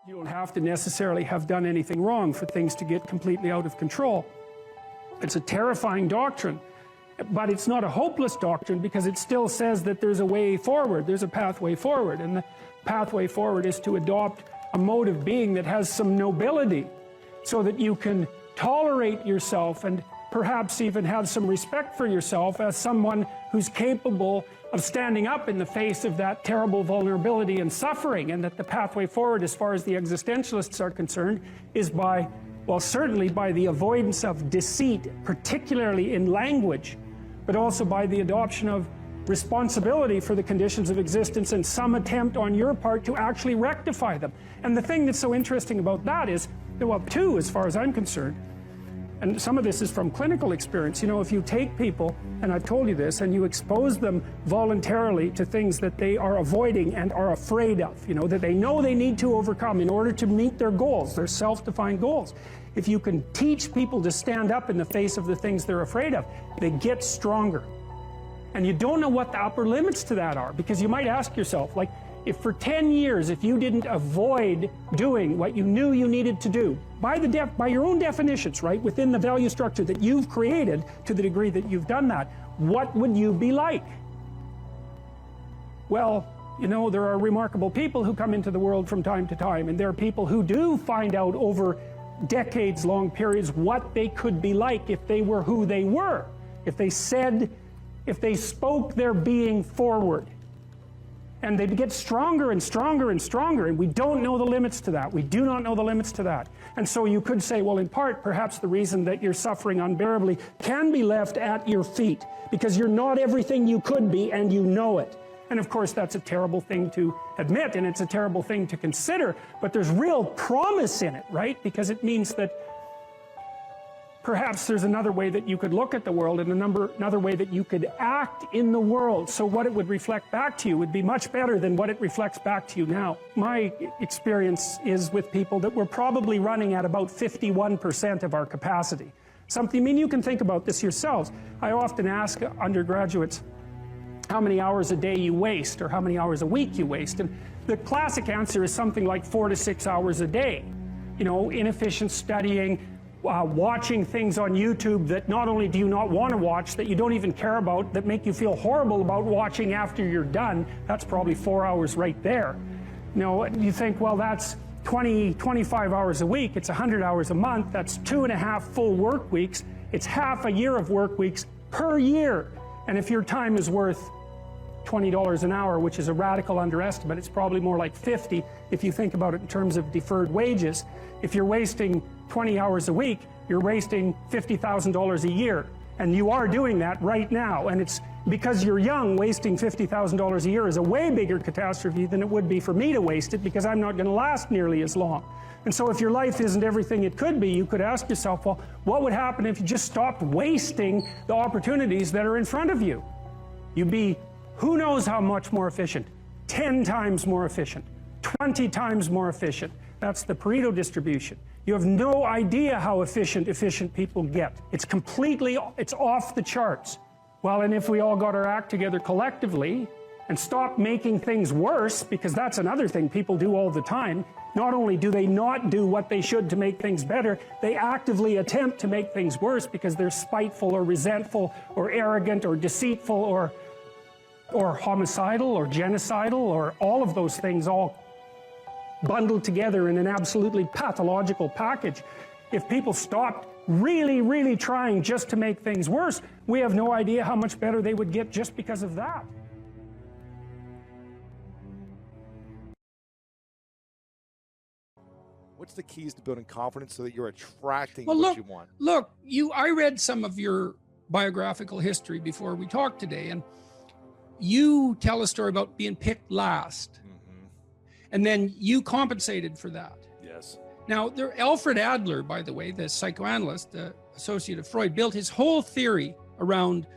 You don't have to necessarily have done anything wrong for things to get completely out of control. It's a terrifying doctrine, but it's not a hopeless doctrine because it still says that there's a way forward, there's a pathway forward, and the pathway forward is to adopt a mode of being that has some nobility so that you can tolerate yourself and perhaps even have some respect for yourself as someone who's capable of standing up in the face of that terrible vulnerability and suffering, and that the pathway forward, as far as the existentialists are concerned, is by, well, certainly by the avoidance of deceit, particularly in language, but also by the adoption of responsibility for the conditions of existence and some attempt on your part to actually rectify them. And the thing that's so interesting about that is, well, two, as far as I'm concerned, and some of this is from clinical experience. You know, if you take people, and I've told you this, and you expose them voluntarily to things that they are avoiding and are afraid of, you know, that they know they need to overcome in order to meet their goals, their self-defined goals. If you can teach people to stand up in the face of the things they're afraid of, they get stronger. And you don't know what the upper limits to that are, because you might ask yourself, like, if for 10 years, if you didn't avoid doing what you knew you needed to do, by your own definitions, right, within the value structure that you've created, to the degree that you've done that, what would you be like? Well, you know, there are remarkable people who come into the world from time to time, and there are people who do find out over decades-long periods what they could be like if they were who they were, if they spoke their being forward. And they'd get stronger and stronger and stronger, and we don't know the limits to that. We do not know the limits to that. And so you could say, well, in part, perhaps the reason that you're suffering unbearably can be left at your feet, because you're not everything you could be, and you know it. And of course, that's a terrible thing to admit, and it's a terrible thing to consider, but there's real promise in it, right? Because it means that perhaps there's another way that you could look at the world, and another way that you could act in the world, so what it would reflect back to you would be much better than what it reflects back to you now. My experience is with people that we're probably running at about 51% of our capacity. I mean, you can think about this yourselves. I often ask undergraduates how many hours a day you waste, or how many hours a week you waste, and the classic answer is something like 4 to 6 hours a day. You know, inefficient studying, watching things on YouTube that not only do you not want to watch, that you don't even care about, that make you feel horrible about watching after you're done. That's probably 4 hours right there. You know, you think, well, that's 25 hours a week, it's 100 hours a month, that's 2.5 full work weeks, it's half a year of work weeks per year. And if your time is worth $20 an hour, which is a radical underestimate, it's probably more like 50 if you think about it in terms of deferred wages. If you're wasting 20 hours a week, you're wasting $50,000 a year. And you are doing that right now. And it's because you're young, wasting $50,000 a year is a way bigger catastrophe than it would be for me to waste it, because I'm not going to last nearly as long. And so if your life isn't everything it could be, you could ask yourself, well, what would happen if you just stopped wasting the opportunities that are in front of you? You'd be who knows how much more efficient, 10 times more efficient, 20 times more efficient. That's the Pareto distribution. You have no idea how efficient people get. It's off the charts. Well, and if we all got our act together collectively and stopped making things worse, because that's another thing people do all the time, not only do they not do what they should to make things better, they actively attempt to make things worse because they're spiteful or resentful or arrogant or deceitful or homicidal or genocidal, or all of those things all bundled together in an absolutely pathological package. If people stopped really, really trying just to make things worse, we have no idea how much better they would get just because of that. What's the keys to building confidence so that you're attracting what you want? Look, I read some of your biographical history before we talked today, and you tell a story about being picked last. And then you compensated for that. Yes. Now, Alfred Adler, by the way, the psychoanalyst, the associate of Freud, built his whole theory around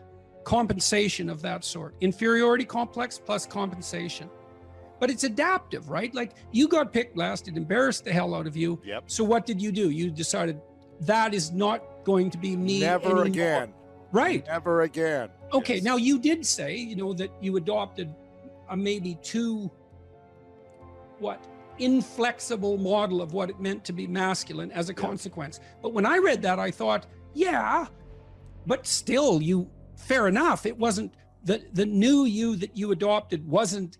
compensation of that sort. Inferiority complex plus compensation. But it's adaptive, right? Like, you got picked last, it embarrassed the hell out of you. Yep. So what did you do? You decided, that is not going to be me anymore. Again. Right. Never again. Okay, yes. Now you did say, you know, that you adopted maybe two inflexible model of what it meant to be masculine as a consequence. But when I read that, I thought, yeah, but still, fair enough. It wasn't, the new you that you adopted wasn't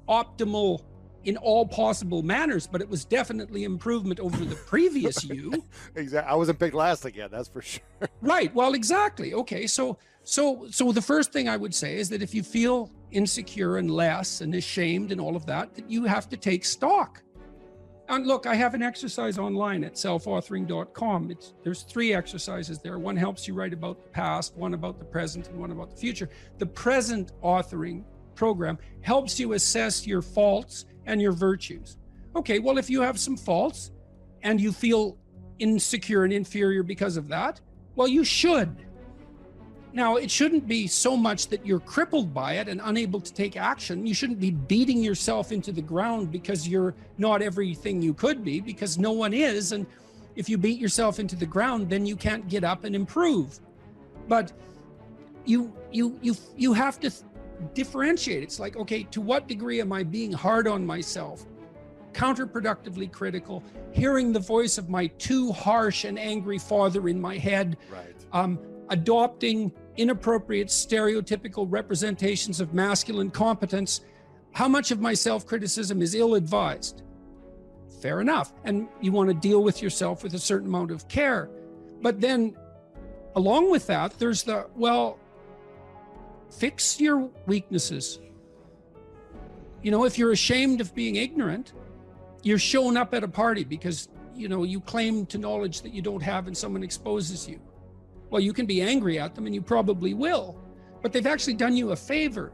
optimal in all possible manners, but it was definitely improvement over the previous you. Exactly. I wasn't picked last again, that's for sure. Right. Well, exactly. Okay. So the first thing I would say is that if you feel insecure and less and ashamed and all of that, that you have to take stock. And look, I have an exercise online at selfauthoring.com. There's 3 exercises there. One helps you write about the past, one about the present, and one about the future. The present authoring program helps you assess your faults and your virtues. Okay, well, if you have some faults and you feel insecure and inferior because of that, well, you should. Now, it shouldn't be so much that you're crippled by it and unable to take action. You shouldn't be beating yourself into the ground because you're not everything you could be, because no one is. And if you beat yourself into the ground, then you can't get up and improve. But you have to differentiate. It's like, okay, to what degree am I being hard on myself, counterproductively critical, hearing the voice of my too harsh and angry father in my head, Right. Adopting inappropriate stereotypical representations of masculine competence? How much of my self-criticism is ill-advised? Fair enough. And you want to deal with yourself with a certain amount of care. But then along with that, there's fix your weaknesses. If you're ashamed of being ignorant, you're showing up at a party because, you claim to knowledge that you don't have and someone exposes you. Well, you can be angry at them, and you probably will, but they've actually done you a favor.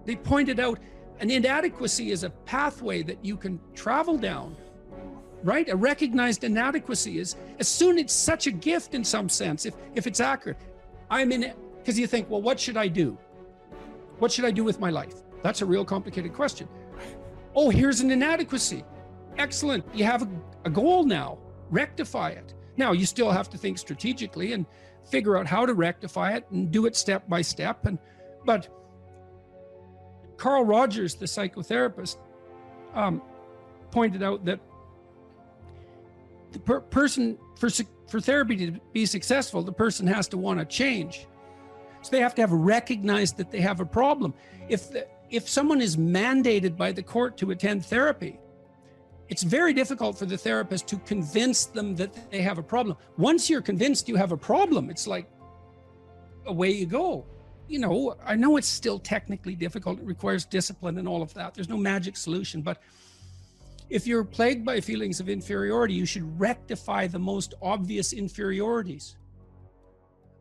They pointed out an inadequacy is a pathway that you can travel down, right? A recognized inadequacy is, it's such a gift in some sense, if it's accurate. Because you think, well, what should I do? What should I do with my life? That's a real complicated question. Oh, here's an inadequacy. Excellent. You have a goal now. Rectify it. Now, you still have to think strategically and figure out how to rectify it and do it step by step. But Carl Rogers, the psychotherapist, pointed out that the person, for therapy to be successful, the person has to want to change. So they have to have recognized that they have a problem. If someone is mandated by the court to attend therapy, it's very difficult for the therapist to convince them that they have a problem. Once you're convinced you have a problem, it's like, away you go. I know it's still technically difficult. It requires discipline and all of that. There's no magic solution. But if you're plagued by feelings of inferiority, you should rectify the most obvious inferiorities.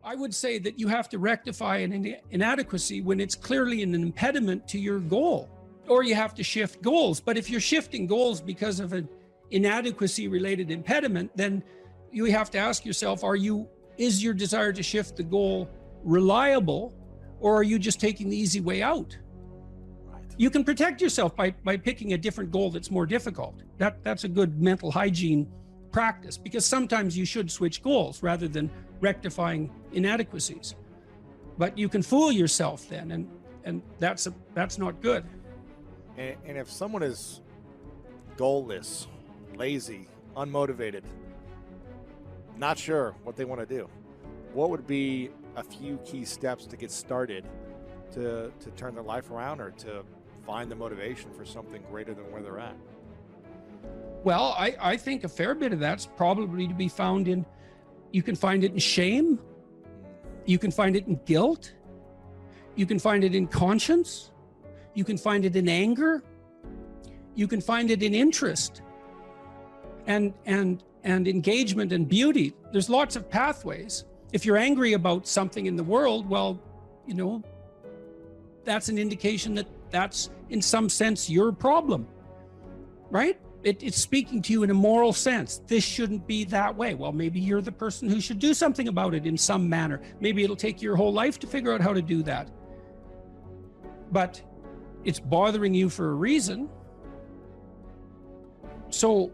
I would say that you have to rectify an inadequacy when it's clearly an impediment to your goal. Or you have to shift goals. But if you're shifting goals because of an inadequacy related impediment, then you have to ask yourself, is your desire to shift the goal reliable, or are you just taking the easy way out? Right. You can protect yourself by picking a different goal that's more difficult. That's a good mental hygiene practice, because sometimes you should switch goals rather than rectifying inadequacies. But you can fool yourself then, and that's not good. And if someone is goalless, lazy, unmotivated, not sure what they want to do, what would be a few key steps to get started to turn their life around, or to find the motivation for something greater than where they're at? Well, I think a fair bit of that's probably to be found you can find it in shame, you can find it in guilt, you can find it in conscience, you can find it in anger, you can find it in interest and engagement and beauty. There's lots of pathways. If you're angry about something in the world, well, that's an indication that that's in some sense your problem, right? It's speaking to you in a moral sense. This shouldn't be that way. Well, maybe you're the person who should do something about it in some manner. Maybe it'll take your whole life to figure out how to do that. But it's bothering you for a reason. So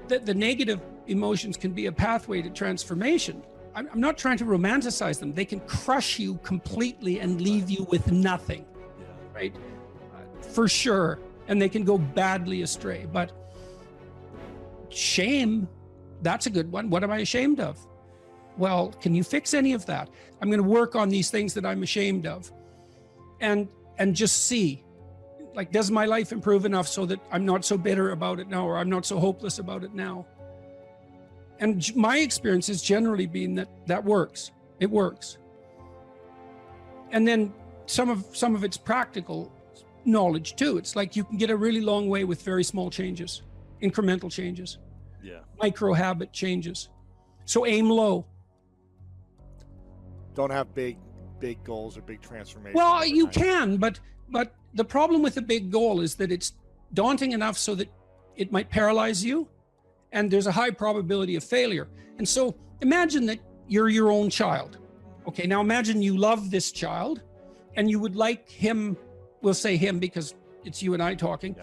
the negative emotions can be a pathway to transformation. I'm not trying to romanticize them. They can crush you completely and leave you with nothing, right? for sure, and they can go badly astray. But shame, that's a good one. What am I ashamed of? Well, can you fix any of that? I'm going to work on these things that I'm ashamed of, and just see, like, does my life improve enough so that I'm not so bitter about it now, or I'm not so hopeless about it now? And my experience has generally been that works. It works. And then some of it's practical knowledge too. It's like you can get a really long way with very small changes, incremental changes, micro habit changes. So aim low. Don't have big goals or big transformations. Well, you can, but the problem with a big goal is that it's daunting enough so that it might paralyze you, and there's a high probability of failure. And so imagine that you're your own child. Okay, now imagine you love this child and you would like him, we'll say him because it's you and I talking,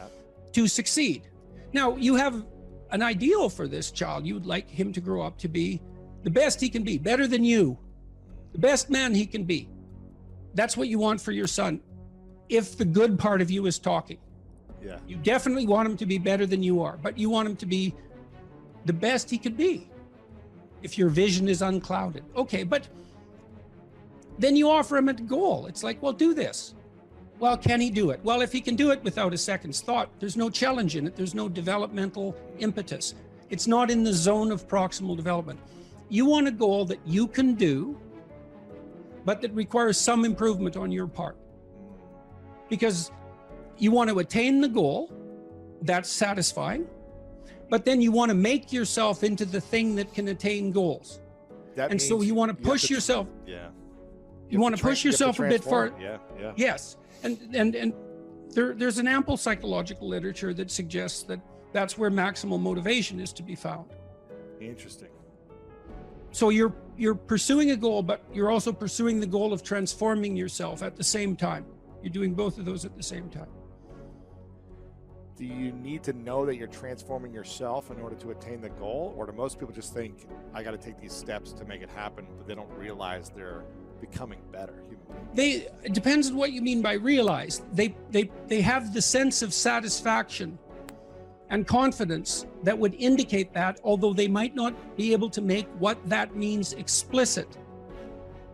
to succeed. Now you have an ideal for this child. You would like him to grow up to be the best he can be, better than you, the best man he can be. That's what you want for your son. If the good part of you is talking, you definitely want him to be better than you are, but you want him to be the best he could be if your vision is unclouded. Okay, but then you offer him a goal. It's like, well, do this. Well, can he do it? Well, if he can do it without a second's thought, there's no challenge in it. There's no developmental impetus. It's not in the zone of proximal development. You want a goal that you can do, but that requires some improvement on your part. Because you want to attain the goal, that's satisfying, but then you want to make yourself into the thing that can attain goals. And so you want to push yourself. You want to push yourself a bit further. Yes. And there's an ample psychological literature that suggests that that's where maximal motivation is to be found. Interesting. So you're pursuing a goal, but you're also pursuing the goal of transforming yourself at the same time. You're doing both of those at the same time. Do you need to know that you're transforming yourself in order to attain the goal? Or do most people just think, I got to take these steps to make it happen, but they don't realize they're becoming better human beings? It depends on what you mean by realize. They have the sense of satisfaction and confidence that would indicate that, although they might not be able to make what that means explicit.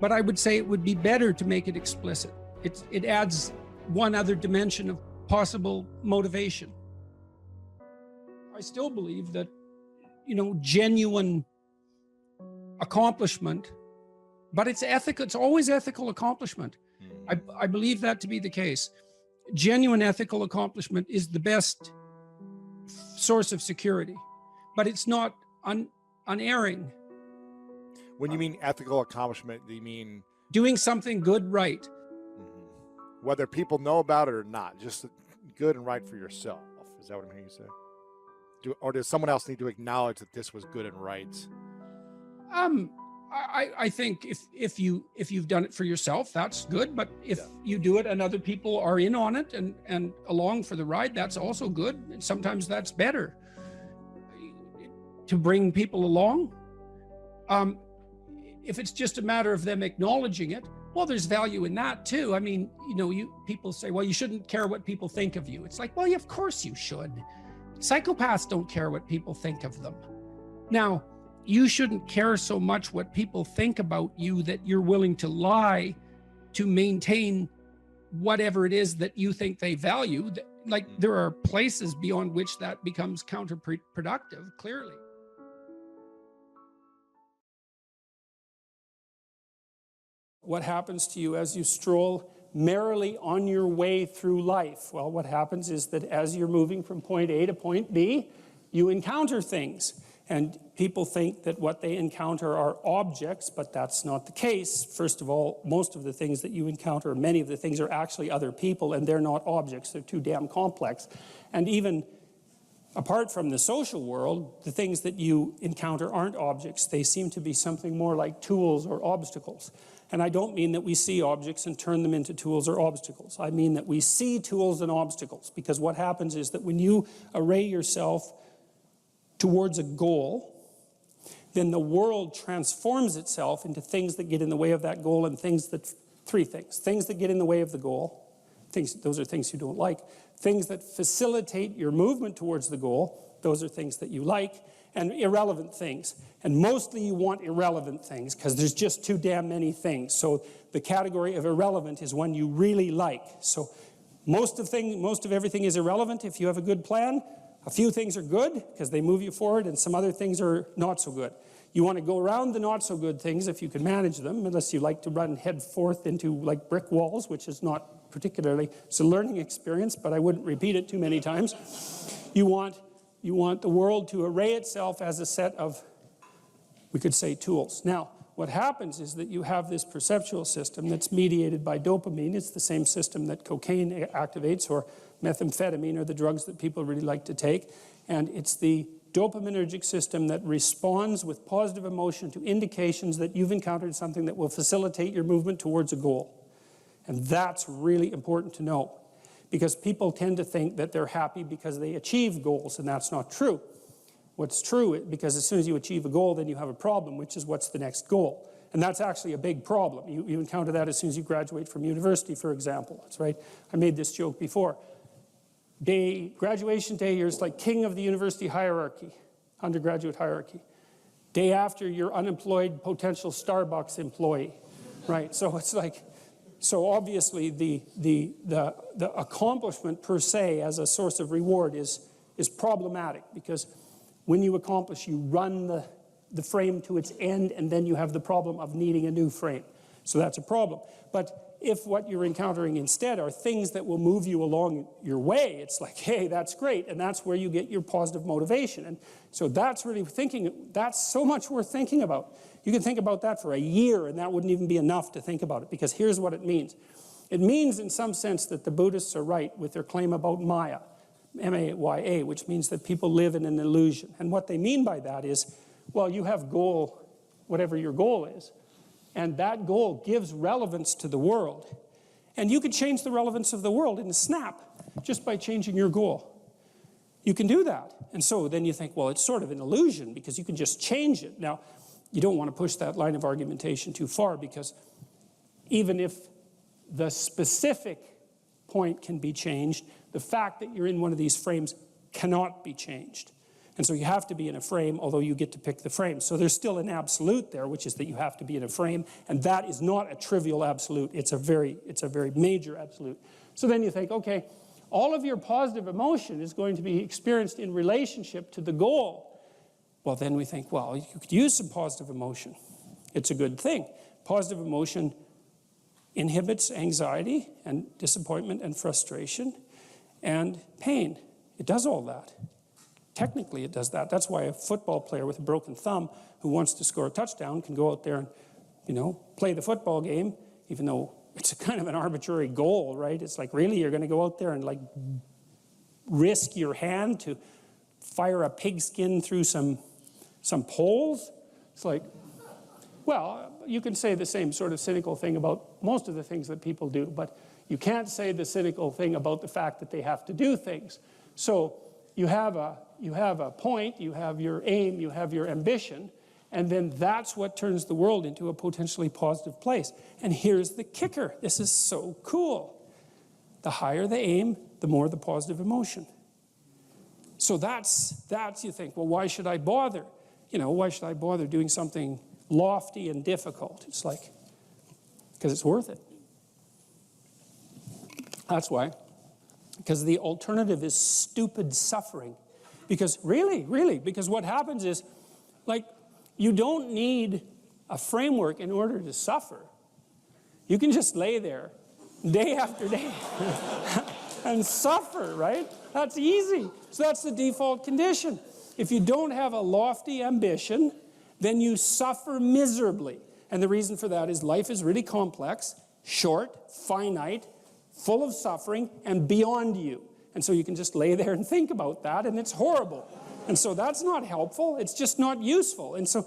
But I would say it would be better to make it explicit. It adds one other dimension of possible motivation. I still believe that, genuine accomplishment, but it's ethical. It's always ethical accomplishment. I believe that to be the case. Genuine ethical accomplishment is the best source of security, but it's not unerring. When you mean ethical accomplishment, do you mean doing something good, right? Whether people know about it or not, just good and right for yourself. Is that what I'm hearing you say? Or does someone else need to acknowledge that this was good and right? I think if you've done it for yourself, that's good. But if you do it and other people are in on it and along for the ride, that's also good. And sometimes that's better to bring people along. If it's just a matter of them acknowledging it, well, there's value in that too. I mean, people say, well, you shouldn't care what people think of you. It's like, well, yeah, of course you should. Psychopaths don't care what people think of them. Now, you shouldn't care so much what people think about you that you're willing to lie to maintain whatever it is that you think they value. Like, there are places beyond which that becomes counterproductive, clearly. What happens to you as you stroll merrily on your way through life? Well, what happens is that as you're moving from point A to point B, you encounter things. And people think that what they encounter are objects, but that's not the case. First of all, most of the things that you encounter, many of the things are actually other people, and they're not objects. They're too damn complex. And even apart from the social world, the things that you encounter aren't objects. They seem to be something more like tools or obstacles. And I don't mean that we see objects and turn them into tools or obstacles. I mean that we see tools and obstacles, because what happens is that when you array yourself towards a goal, then the world transforms itself into things that get in the way of that goal, and three things. Things that get in the way of the goal, those are things you don't like. Things that facilitate your movement towards the goal, those are things that you like, and irrelevant things. And mostly you want irrelevant things because there's just too damn many things. So the category of irrelevant is one you really like. So most of everything is irrelevant if you have a good plan. A few things are good because they move you forward, and some other things are not so good. You want to go around the not so good things if you can manage them, unless you like to run head forth into like brick walls, which is not particularly, it's a learning experience, but I wouldn't repeat it too many times. You want the world to array itself as a set of, we could say, tools. Now, what happens is that you have this perceptual system that's mediated by dopamine. It's the same system that cocaine activates, or methamphetamine, or the drugs that people really like to take. And it's the dopaminergic system that responds with positive emotion to indications that you've encountered something that will facilitate your movement towards a goal. And that's really important to know, because people tend to think that they're happy because they achieve goals, and that's not true. What's true, because as soon as you achieve a goal, then you have a problem, which is what's the next goal. And that's actually a big problem. You encounter that as soon as you graduate from university, for example. That's right. I made this joke before. Graduation day, you're like king of the university hierarchy, undergraduate hierarchy. Day after, you're unemployed potential Starbucks employee, right? So it's like, so obviously the accomplishment per se as a source of reward is problematic, because when you accomplish, you run the frame to its end, and then you have the problem of needing a new frame. So that's a problem. But if what you're encountering instead are things that will move you along your way, it's like, hey, that's great, and that's where you get your positive motivation. And so that's really that's so much worth thinking about. You can think about that for a year, and that wouldn't even be enough to think about it, because here's what it means. It means, in some sense, that the Buddhists are right with their claim about Maya, M-A-Y-A, which means that people live in an illusion. And what they mean by that is, well, you have goal, whatever your goal is, and that goal gives relevance to the world. And you can change the relevance of the world in a snap just by changing your goal. You can do that. And so then you think, well, it's sort of an illusion because you can just change it. Now, you don't want to push that line of argumentation too far, because even if the specific point can be changed, the fact that you're in one of these frames cannot be changed. And so you have to be in a frame, although you get to pick the frame. So there's still an absolute there, which is that you have to be in a frame, and that is not a trivial absolute. It's a very major absolute. So then you think, okay, all of your positive emotion is going to be experienced in relationship to the goal. Well, then we think, well, you could use some positive emotion. It's a good thing. Positive emotion inhibits anxiety and disappointment and frustration and pain. It does all that. Technically, it does that. That's why a football player with a broken thumb who wants to score a touchdown can go out there and, play the football game, even though it's a kind of an arbitrary goal, right? It's like, really, you're going to go out there and like risk your hand to fire a pigskin through some poles? It's like, well, you can say the same sort of cynical thing about most of the things that people do, but you can't say the cynical thing about the fact that they have to do things. So you have a point, you have your aim, you have your ambition, and then that's what turns the world into a potentially positive place. And here's the kicker. This is so cool. The higher the aim, the more the positive emotion. So that's you think, well, why should I bother? Why should I bother doing something lofty and difficult? It's like, because it's worth it. That's why. Because the alternative is stupid suffering. Because really, because what happens is, like, you don't need a framework in order to suffer. You can just lay there day after day and suffer, right? That's easy. So that's the default condition. If you don't have a lofty ambition, then you suffer miserably. And the reason for that is life is really complex, short, finite, full of suffering, and beyond you. And so you can just lay there and think about that, and it's horrible. And so that's not helpful. It's just not useful. And so,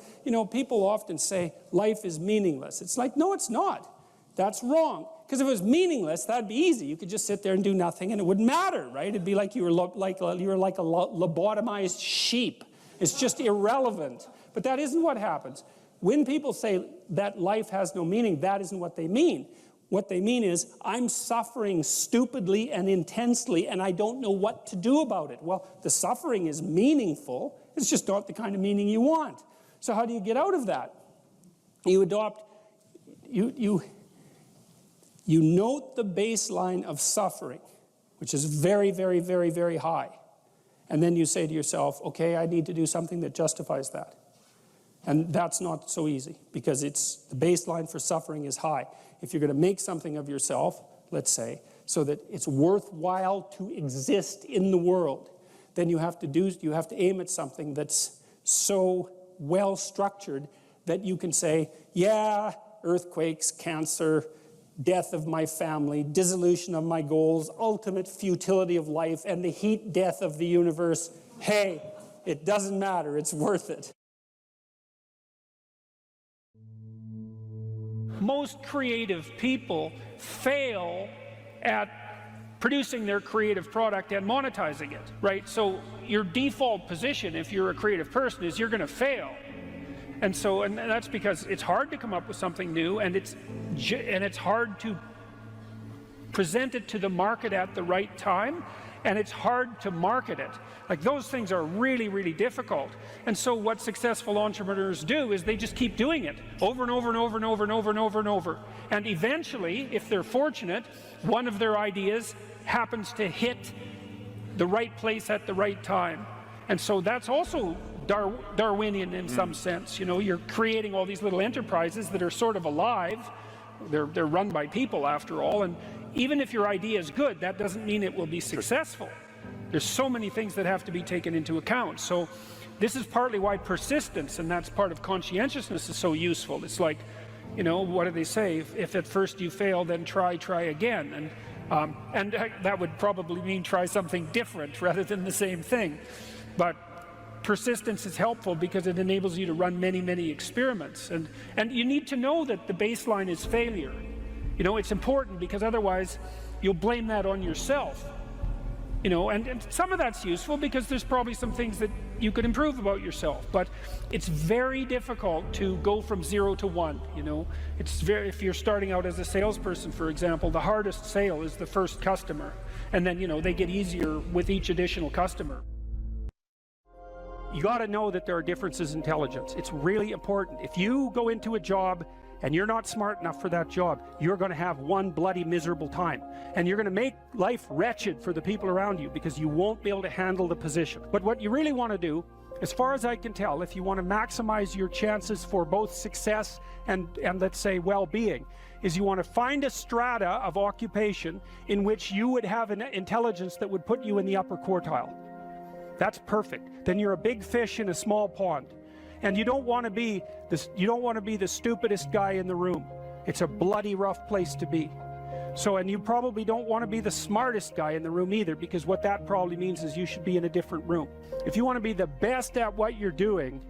people often say life is meaningless. It's like, no, it's not. That's wrong. Because if it was meaningless, that'd be easy. You could just sit there and do nothing, and it wouldn't matter, right? It'd be like you were like a lobotomized sheep. It's just irrelevant. But that isn't what happens. When people say that life has no meaning, that isn't what they mean. What they mean is, I'm suffering stupidly and intensely, and I don't know what to do about it. Well, the suffering is meaningful. It's just not the kind of meaning you want. So how do you get out of that? You adopt, you note the baseline of suffering, which is very, very, very, very high. And then you say to yourself, okay, I need to do something that justifies that. And that's not so easy, because the baseline for suffering is high. If you're going to make something of yourself, let's say, so that it's worthwhile to exist in the world, then you have to aim at something that's so well structured that you can say, yeah, earthquakes, cancer, death of my family, dissolution of my goals, ultimate futility of life, and the heat death of the universe. Hey, it doesn't matter, it's worth it. Most creative people fail at producing their creative product and monetizing it, right? So your default position, if you're a creative person, is you're going to fail. And that's because it's hard to come up with something new, and it's hard to present it to the market at the right time, and it's hard to market it. Like, those things are really, really difficult. And so what successful entrepreneurs do is they just keep doing it over and over and over and over and over and over and over. And eventually, if they're fortunate, one of their ideas happens to hit the right place at the right time. And so that's also Darwinian in some sense. You know, you're creating all these little enterprises that are sort of alive. They're run by people, after all. And even if your idea is good, that doesn't mean it will be successful. There's so many things that have to be taken into account. So this is partly why persistence, and that's part of conscientiousness, is so useful. It's like, you know, what do they say? If at first you fail, then try again. And that would probably mean try something different rather than the same thing. But persistence is helpful because it enables you to run many, many experiments. And you need to know that the baseline is failure. You know, it's important, because otherwise you'll blame that on yourself. You know, and some of that's useful because there's probably some things that you could improve about yourself. But it's very difficult to go from 0 to 1, you know. If you're starting out as a salesperson, for example, the hardest sale is the first customer. And then, you know, they get easier with each additional customer. You got to know that there are differences in intelligence. It's really important. If you go into a job and you're not smart enough for that job, you're going to have one bloody miserable time. And you're going to make life wretched for the people around you, because you won't be able to handle the position. But what you really want to do, as far as I can tell, if you want to maximize your chances for both success and let's say well-being, is you want to find a strata of occupation in which you would have an intelligence that would put you in the upper quartile. That's perfect. Then you're a big fish in a small pond. And you don't want to be the stupidest guy in the room. It's a bloody rough place to be. So, and you probably don't want to be the smartest guy in the room either, because what that probably means is you should be in a different room. If you want to be the best at what you're doing,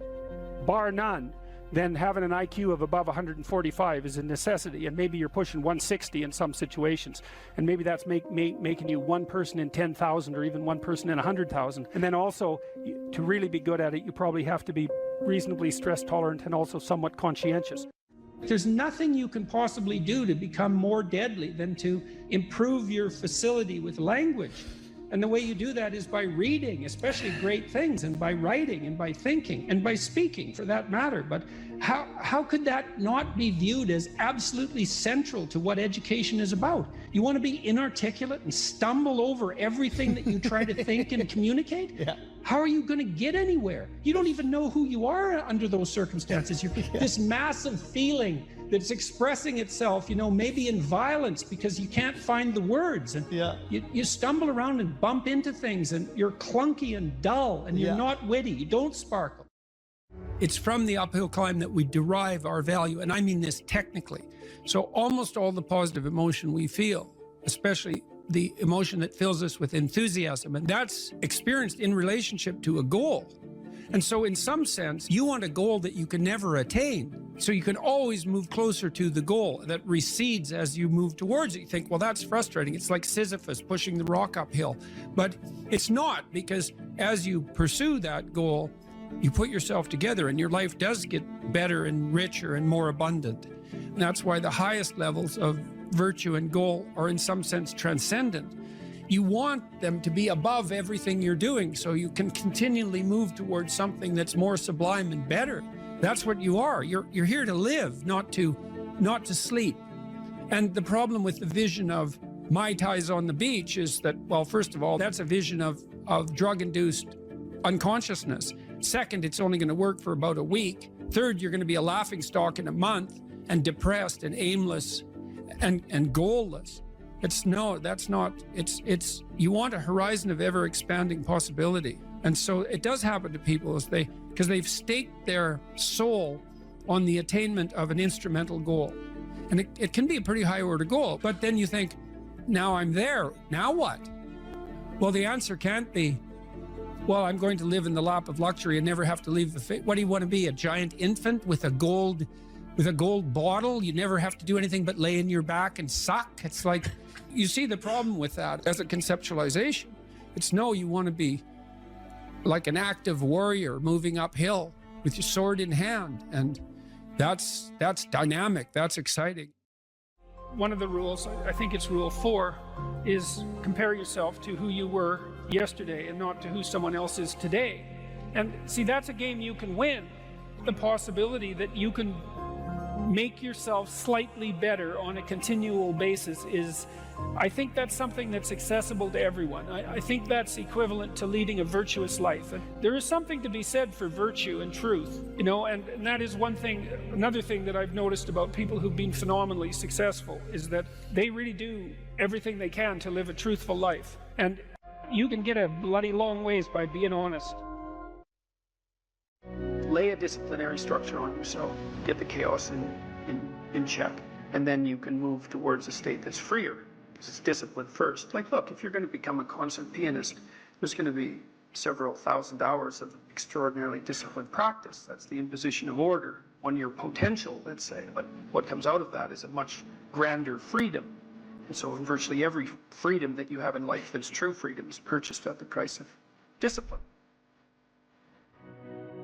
bar none, then having an IQ of above 145 is a necessity, and maybe you're pushing 160 in some situations, and maybe that's making you one person in 10,000 or even one person in 100,000. And then also, to really be good at it, you probably have to be reasonably stress tolerant and also somewhat conscientious. There's nothing you can possibly do to become more deadly than to improve your facility with language. And the way you do that is by reading, especially great things, and by writing, and by thinking, and by speaking, for that matter. But how could that not be viewed as absolutely central to what education is about? You want to be inarticulate and stumble over everything that you try to think and communicate? Yeah. How are you going to get anywhere? You don't even know who you are under those circumstances. You're this massive feeling that's expressing itself, you know, maybe in violence because you can't find the words. And you stumble around and bump into things, and you're clunky and dull, and you're not witty. You don't sparkle. It's from the uphill climb that we derive our value, and I mean this technically. So almost all the positive emotion we feel, especially the emotion that fills us with enthusiasm, and that's experienced in relationship to a goal. And so in some sense, you want a goal that you can never attain. So you can always move closer to the goal that recedes as you move towards it. You think, well, that's frustrating. It's like Sisyphus pushing the rock uphill. But it's not, because as you pursue that goal, you put yourself together and your life does get better and richer and more abundant. And that's why the highest levels of virtue and goal are in some sense transcendent. You want them to be above everything you're doing so you can continually move towards something that's more sublime and better. That's what you are. You're here to live, not to sleep. And the problem with the vision of Mai Tais on the beach is that, well, first of all, that's a vision of drug-induced unconsciousness. Second, it's only going to work for about a week. Third, you're going to be a laughingstock in a month and depressed and aimless and goalless. You want a horizon of ever expanding possibility. And so it does happen to people because they've staked their soul on the attainment of an instrumental goal. And it can be a pretty high order goal, but then you think, now I'm there, now what? Well, the answer can't be, well, I'm going to live in the lap of luxury and never have to leave what do you want to be, a giant infant with a gold bottle? You never have to do anything but lay in your back and suck? It's like, you see the problem with that as a conceptualization. It's no, you want to be like an active warrior moving uphill with your sword in hand. And that's dynamic, that's exciting. One of the rules, I think it's rule 4, is compare yourself to who you were yesterday and not to who someone else is today. And see, that's a game you can win. The possibility that you can make yourself slightly better on a continual basis is, I think that's something that's accessible to everyone. I think that's equivalent to leading a virtuous life. And there is something to be said for virtue and truth, and that is one thing. Another thing that I've noticed about people who've been phenomenally successful is that they really do everything they can to live a truthful life. And you can get a bloody long ways by being honest. Lay a disciplinary structure on yourself. Get the chaos in check. And then you can move towards a state that's freer. It's discipline first. Like, look, if you're going to become a concert pianist, there's going to be several thousand hours of extraordinarily disciplined practice. That's the imposition of order on your potential, let's say. But what comes out of that is a much grander freedom. And so virtually every freedom that you have in life that's true freedom is purchased at the price of discipline.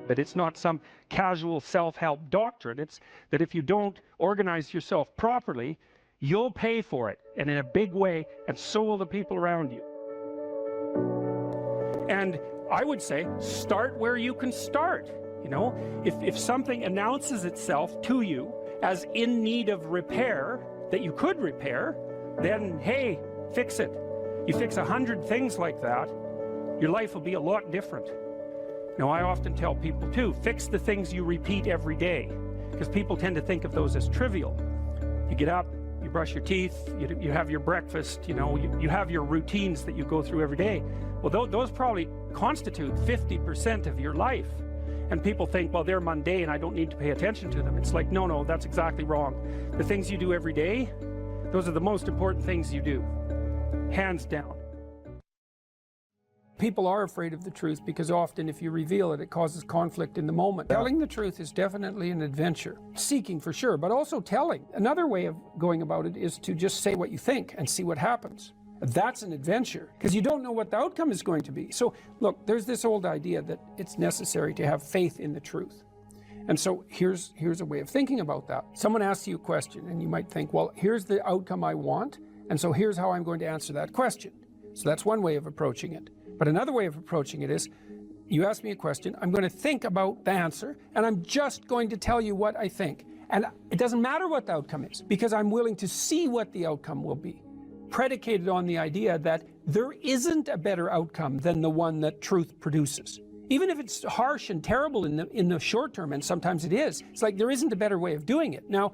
But it's not some casual self-help doctrine. It's that if you don't organize yourself properly, you'll pay for it, and in a big way, and so will the people around you. And I would say, start where you can start. If something announces itself to you as in need of repair, that you could repair, then, hey, fix it. You fix 100 things like that, your life will be a lot different. I often tell people too, fix the things you repeat every day, because people tend to think of those as trivial. You get up, you brush your teeth, you have your breakfast, you have your routines that you go through every day. Well, those probably constitute 50% of your life. And people think, well, they're mundane, I don't need to pay attention to them. It's like, no, that's exactly wrong. The things you do every day, those are the most important things you do, hands down. People are afraid of the truth because often if you reveal it, it causes conflict in the moment. Telling the truth is definitely an adventure. Seeking for sure, but also telling. Another way of going about it is to just say what you think and see what happens. That's an adventure because you don't know what the outcome is going to be. So look, there's this old idea that it's necessary to have faith in the truth. And so here's a way of thinking about that. Someone asks you a question and you might think, well, here's the outcome I want, and so here's how I'm going to answer that question. So that's one way of approaching it. But another way of approaching it is, you ask me a question, I'm going to think about the answer, and I'm just going to tell you what I think. And it doesn't matter what the outcome is, because I'm willing to see what the outcome will be, predicated on the idea that there isn't a better outcome than the one that truth produces. Even if it's harsh and terrible in the short term, and sometimes it is, it's like there isn't a better way of doing it. Now,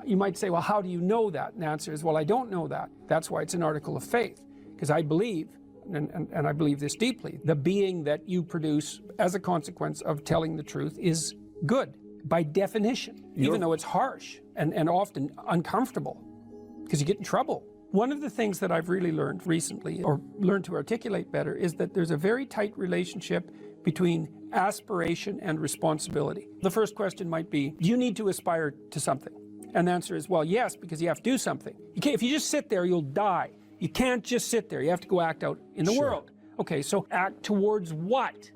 you might say, well, how do you know that? And the answer is, well, I don't know that. That's why it's an article of faith, because I believe, and I believe this deeply, the being that you produce as a consequence of telling the truth is good by definition, even though it's harsh and often uncomfortable because you get in trouble. One of the things that I've really learned recently, or learned to articulate better, is that there's a very tight relationship between aspiration and responsibility. The first question might be, do you need to aspire to something? And the answer is, well, yes, because you have to do something. If you just sit there, you'll die. You can't just sit there. You have to go act out in the world. Okay, so act towards what?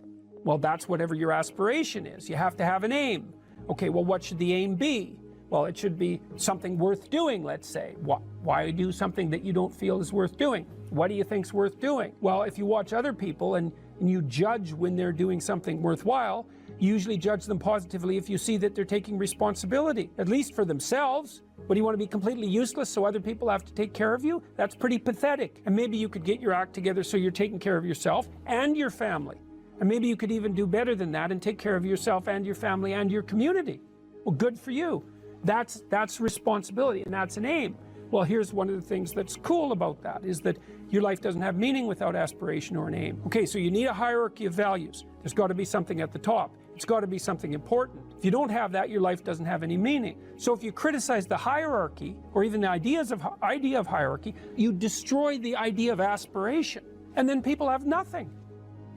Well, that's whatever your aspiration is. You have to have an aim. Okay, well, what should the aim be? Well, it should be something worth doing, let's say. Why do something that you don't feel is worth doing? What do you think's worth doing? Well, if you watch other people and you judge when they're doing something worthwhile, you usually judge them positively if you see that they're taking responsibility, at least for themselves. What, do you want to be completely useless so other people have to take care of you? That's pretty pathetic. And maybe you could get your act together so you're taking care of yourself and your family. And maybe you could even do better than that and take care of yourself and your family and your community. Well, good for you. That's responsibility, and that's an aim. Well, here's one of the things that's cool about that, is that your life doesn't have meaning without aspiration or an aim. Okay, so you need a hierarchy of values. There's got to be something at the top. It's got to be something important. If you don't have that, your life doesn't have any meaning. So if you criticize the hierarchy, or even the idea of hierarchy, you destroy the idea of aspiration, and then people have nothing.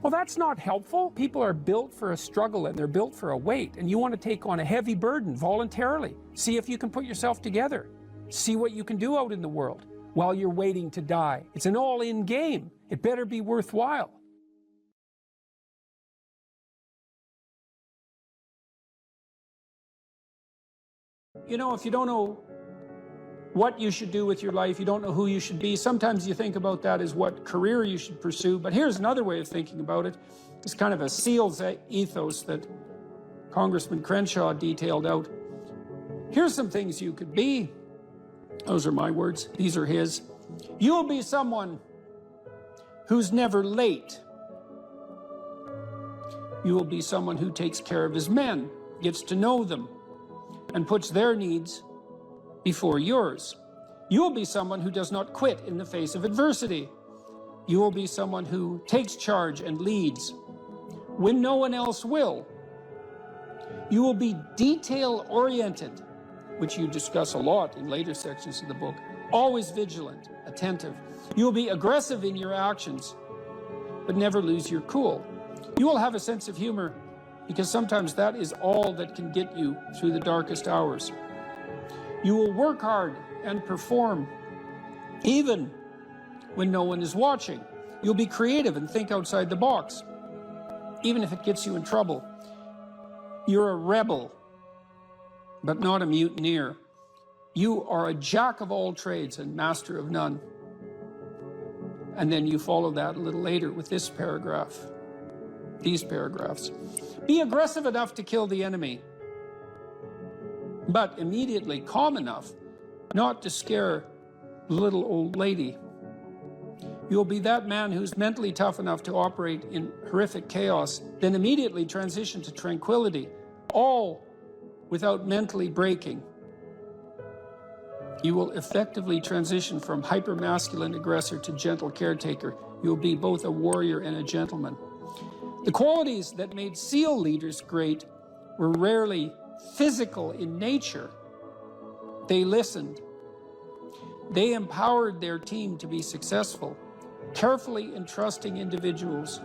Well, that's not helpful. People are built for a struggle, and they're built for a weight, and you want to take on a heavy burden voluntarily. See if you can put yourself together. See what you can do out in the world while you're waiting to die. It's an all-in game. It better be worthwhile. You know, if you don't know what you should do with your life, you don't know who you should be, sometimes you think about that as what career you should pursue. But here's another way of thinking about it. It's kind of a SEAL's ethos that Congressman Crenshaw detailed out. Here's some things you could be. Those are my words. These are his. You'll be someone who's never late. You will be someone who takes care of his men, gets to know them, and puts their needs before yours. You will be someone who does not quit in the face of adversity. You will be someone who takes charge and leads when no one else will. You will be detail-oriented, which you discuss a lot in later sections of the book, always vigilant, attentive. You will be aggressive in your actions, but never lose your cool. You will have a sense of humor, because sometimes that is all that can get you through the darkest hours. You will work hard and perform, even when no one is watching. You'll be creative and think outside the box, even if it gets you in trouble. You're a rebel, but not a mutineer. You are a jack of all trades and master of none. And then you follow that a little later with this paragraph, these paragraphs. Be aggressive enough to kill the enemy, but immediately calm enough not to scare the little old lady. You'll be that man who's mentally tough enough to operate in horrific chaos, then immediately transition to tranquility, all without mentally breaking. You will effectively transition from hyper-masculine aggressor to gentle caretaker. You'll be both a warrior and a gentleman. The qualities that made SEAL leaders great were rarely physical in nature. They listened. They empowered their team to be successful, carefully entrusting individuals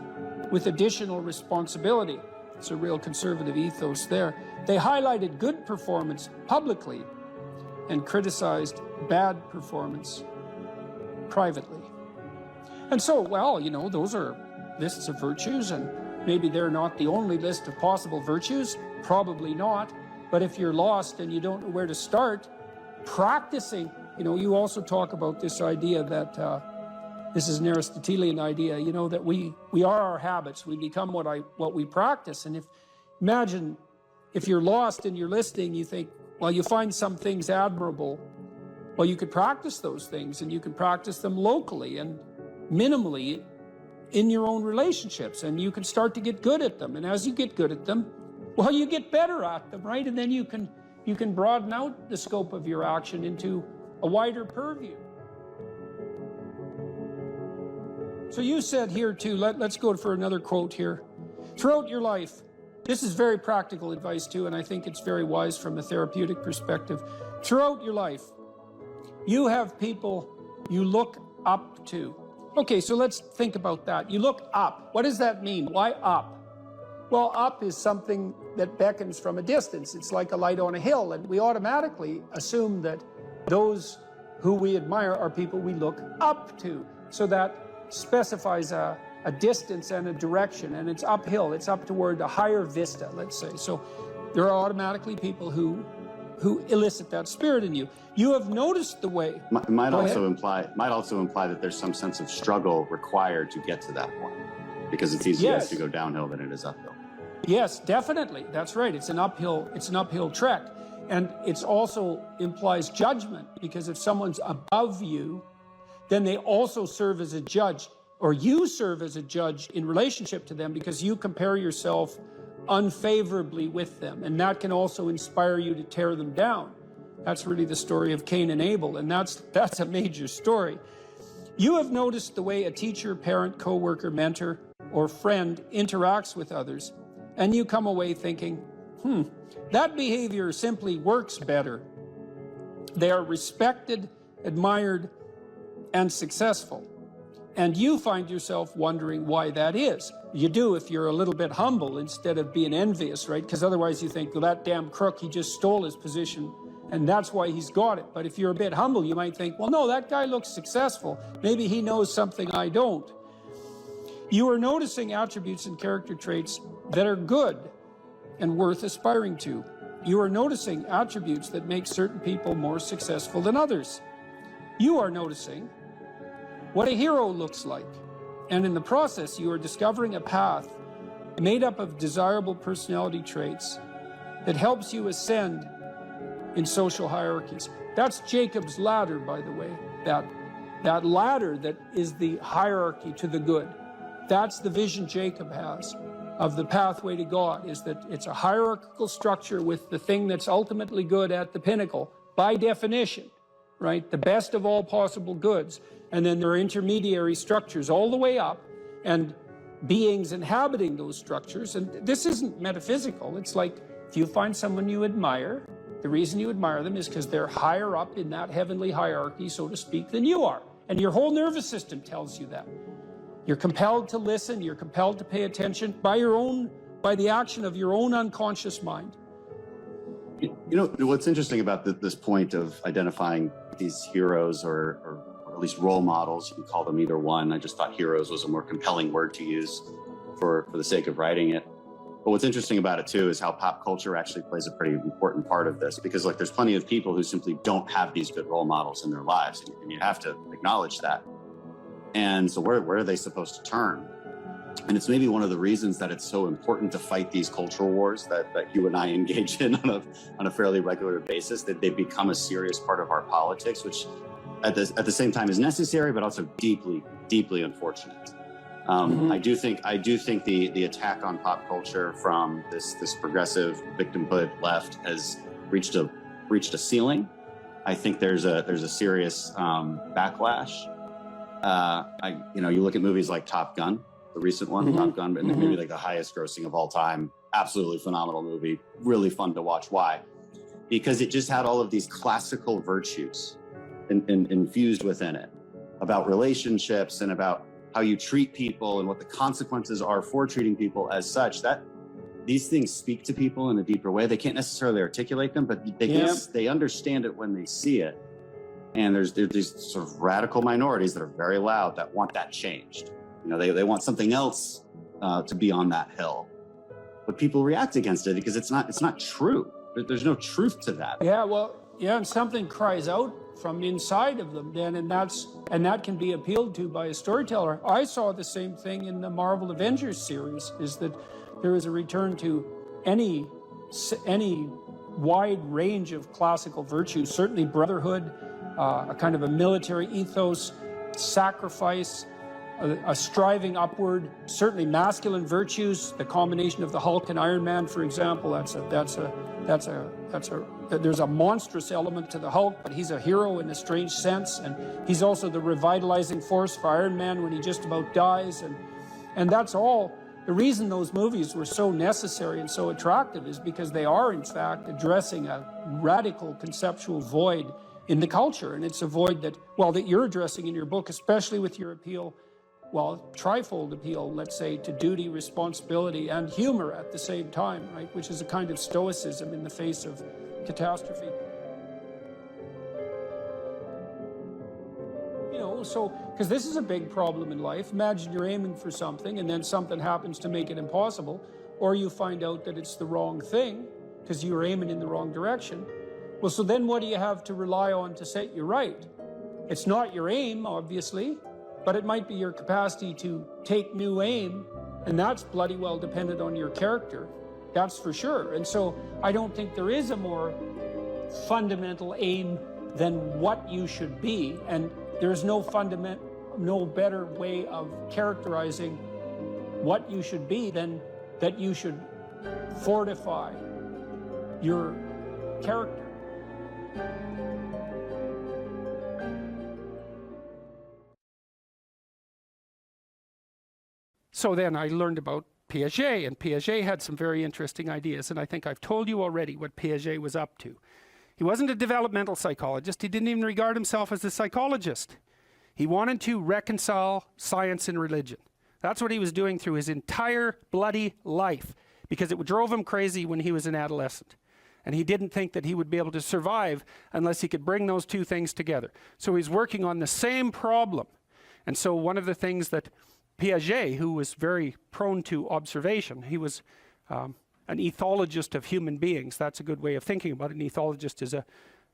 with additional responsibility. It's a real conservative ethos there. They highlighted good performance publicly and criticized bad performance privately. And so, well, you know, those are lists of virtues, and maybe they're not the only list of possible virtues, probably not. But if you're lost and you don't know where to start, practicing, you know, you also talk about this idea that, this is an Aristotelian idea, you know, that we are our habits. We become what we practice. And imagine if you're lost and you're listening, you think, well, you find some things admirable. Well, you could practice those things, and you can practice them locally and minimally in your own relationships, and you can start to get good at them. And as you get good at them, well, you get better at them, right? And then you can broaden out the scope of your action into a wider purview. So you said here too, let's go for another quote here. Throughout your life, this is very practical advice too, and I think it's very wise from a therapeutic perspective. Throughout your life, you have people you look up to. Okay, so let's think about that. You look up. What does that mean? Why up? Well, up is something that beckons from a distance. It's like a light on a hill, and we automatically assume that those who we admire are people we look up to. So that specifies a distance and a direction, and it's uphill. It's up toward a higher vista, let's say. So there are automatically people who who elicit that spirit in you. You have noticed the way. Might also imply that there's some sense of struggle required to get to that point, because it's easier to go downhill than it is uphill. Yes, definitely. That's right. It's an uphill trek. And it also implies judgment, because if someone's above you, then they also serve as a judge, or you serve as a judge in relationship to them, because you compare yourself unfavorably with them. And that can also inspire you to tear them down. That's really the story of Cain and Abel, and that's a major story. You have noticed the way a teacher, parent, coworker, mentor, or friend interacts with others, and you come away thinking, that behavior simply works better. They are respected, admired, and successful. And you find yourself wondering why that is. You do if you're a little bit humble instead of being envious, right? Because otherwise you think, well, that damn crook, he just stole his position, and that's why he's got it. But if you're a bit humble, you might think, well, no, that guy looks successful. Maybe he knows something I don't. You are noticing attributes and character traits that are good and worth aspiring to. You are noticing attributes that make certain people more successful than others. You are noticing what a hero looks like. And in the process, you are discovering a path made up of desirable personality traits that helps you ascend in social hierarchies. That's Jacob's ladder, by the way. That ladder that is the hierarchy to the good. That's the vision Jacob has of the pathway to God, is that it's a hierarchical structure with the thing that's ultimately good at the pinnacle, by definition, right? The best of all possible goods. And then there are intermediary structures all the way up, and beings inhabiting those structures. And this isn't metaphysical. It's like, if you find someone you admire, the reason you admire them is because they're higher up in that heavenly hierarchy, so to speak, than you are. And your whole nervous system tells you that. You're compelled to listen, you're compelled to pay attention by the action of your own unconscious mind. You know, what's interesting about this point of identifying these heroes or at least role models, you can call them either one. I just thought heroes was a more compelling word to use for the sake of writing it. But what's interesting about it too is how pop culture actually plays a pretty important part of this, because like there's plenty of people who simply don't have these good role models in their lives, and you have to acknowledge that. And so where are they supposed to turn? And it's maybe one of the reasons that it's so important to fight these cultural wars that you and I engage in on a fairly regular basis, that they become a serious part of our politics, which at the same time is necessary, but also deeply, deeply unfortunate. I do think the attack on pop culture from this progressive victimhood left has reached a ceiling. I think there's a serious backlash. You look at movies like Top Gun, the recent one, Top Gun, and maybe like the highest grossing of all time. Absolutely phenomenal movie, really fun to watch. Why? Because it just had all of these classical virtues infused within it, about relationships and about how you treat people and what the consequences are for treating people as such. That these things speak to people in a deeper way. They can't necessarily articulate them, but they understand it when they see it. And there's these sort of radical minorities that are very loud that want that changed. You know, they want something else to be on that hill, but people react against it because it's not true. There's no truth to that. And something cries out from inside of them then, and that can be appealed to by a storyteller. I saw the same thing in the Marvel Avengers series, is that there is a return to any wide range of classical virtues, certainly brotherhood, a kind of a military ethos, sacrifice, a striving upward, certainly masculine virtues, the combination of the Hulk and Iron Man, for example. There's a monstrous element to the Hulk, but he's a hero in a strange sense, and he's also the revitalizing force for Iron Man when he just about dies, and that's all. The reason those movies were so necessary and so attractive is because they are, in fact, addressing a radical conceptual void in the culture, and it's a void that you're addressing in your book, especially with your appeal, trifold appeal, let's say, to duty, responsibility, and humor at the same time, right? Which is a kind of stoicism in the face of catastrophe. Because this is a big problem in life. Imagine you're aiming for something and then something happens to make it impossible, or you find out that it's the wrong thing because you were aiming in the wrong direction. Well, so then what do you have to rely on to set you right? It's not your aim, obviously, but it might be your capacity to take new aim, and that's bloody well dependent on your character. That's for sure. And so I don't think there is a more fundamental aim than what you should be, and there's no better way of characterizing what you should be than that you should fortify your character. So then I learned about Piaget, and Piaget had some very interesting ideas, and I think I've told you already what Piaget was up to. He wasn't a developmental psychologist. He didn't even regard himself as a psychologist. He wanted to reconcile science and religion. That's what he was doing through his entire bloody life, because it drove him crazy when he was an adolescent. And he didn't think that he would be able to survive unless he could bring those two things together. So he's working on the same problem. And so one of the things that Piaget, who was very prone to observation, he was an ethologist of human beings. That's a good way of thinking about it. An ethologist is a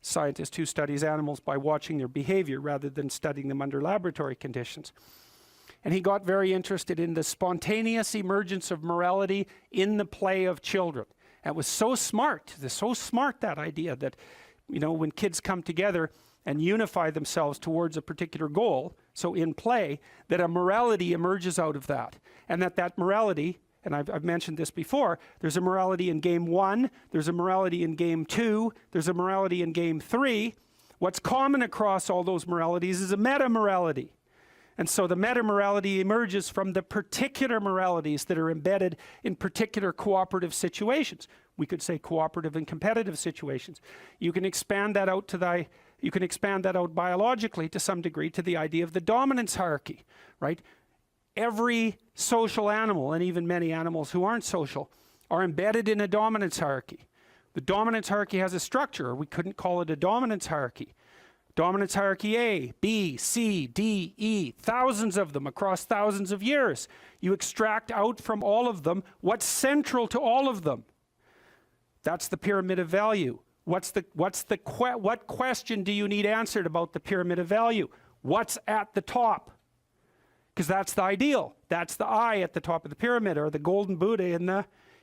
scientist who studies animals by watching their behavior rather than studying them under laboratory conditions. And he got very interested in the spontaneous emergence of morality in the play of children. And it was so smart, that idea that, you know, when kids come together and unify themselves towards a particular goal, so in play, that a morality emerges out of that. And that morality, and I've mentioned this before, there's a morality in game 1, there's a morality in game 2, there's a morality in game 3. What's common across all those moralities is a meta-morality. And so the meta-morality emerges from the particular moralities that are embedded in particular cooperative situations. We could say cooperative and competitive situations. You can expand that out biologically to some degree to the idea of the dominance hierarchy, right? Every social animal, and even many animals who aren't social, are embedded in a dominance hierarchy. The dominance hierarchy has a structure, or we couldn't call it a dominance hierarchy. Dominance hierarchy A, B, C, D, E, thousands of them across thousands of years. You extract out from all of them what's central to all of them. That's the pyramid of value. What question do you need answered about the pyramid of value? What's at the top? Because that's the ideal. That's the I at the top of the pyramid, or the golden Buddha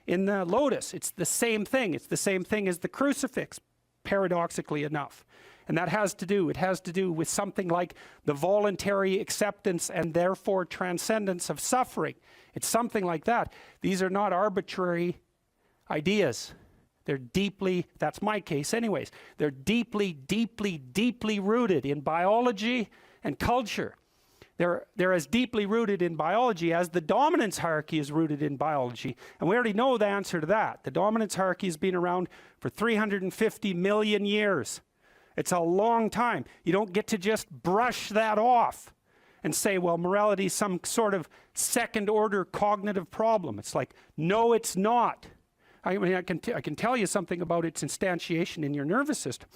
in the lotus. It's the same thing. It's the same thing as the crucifix, paradoxically enough. And that has to do with something like the voluntary acceptance and therefore transcendence of suffering. It's something like that. These are not arbitrary ideas. They're deeply, that's my case anyways, they're deeply, deeply, deeply rooted in biology and culture. They're as deeply rooted in biology as the dominance hierarchy is rooted in biology. And we already know the answer to that. The dominance hierarchy has been around for 350 million years. It's a long time. You don't get to just brush that off and say, well, morality is some sort of second order cognitive problem. It's like, no, it's not. I mean, I can tell you something about its instantiation in your nervous system.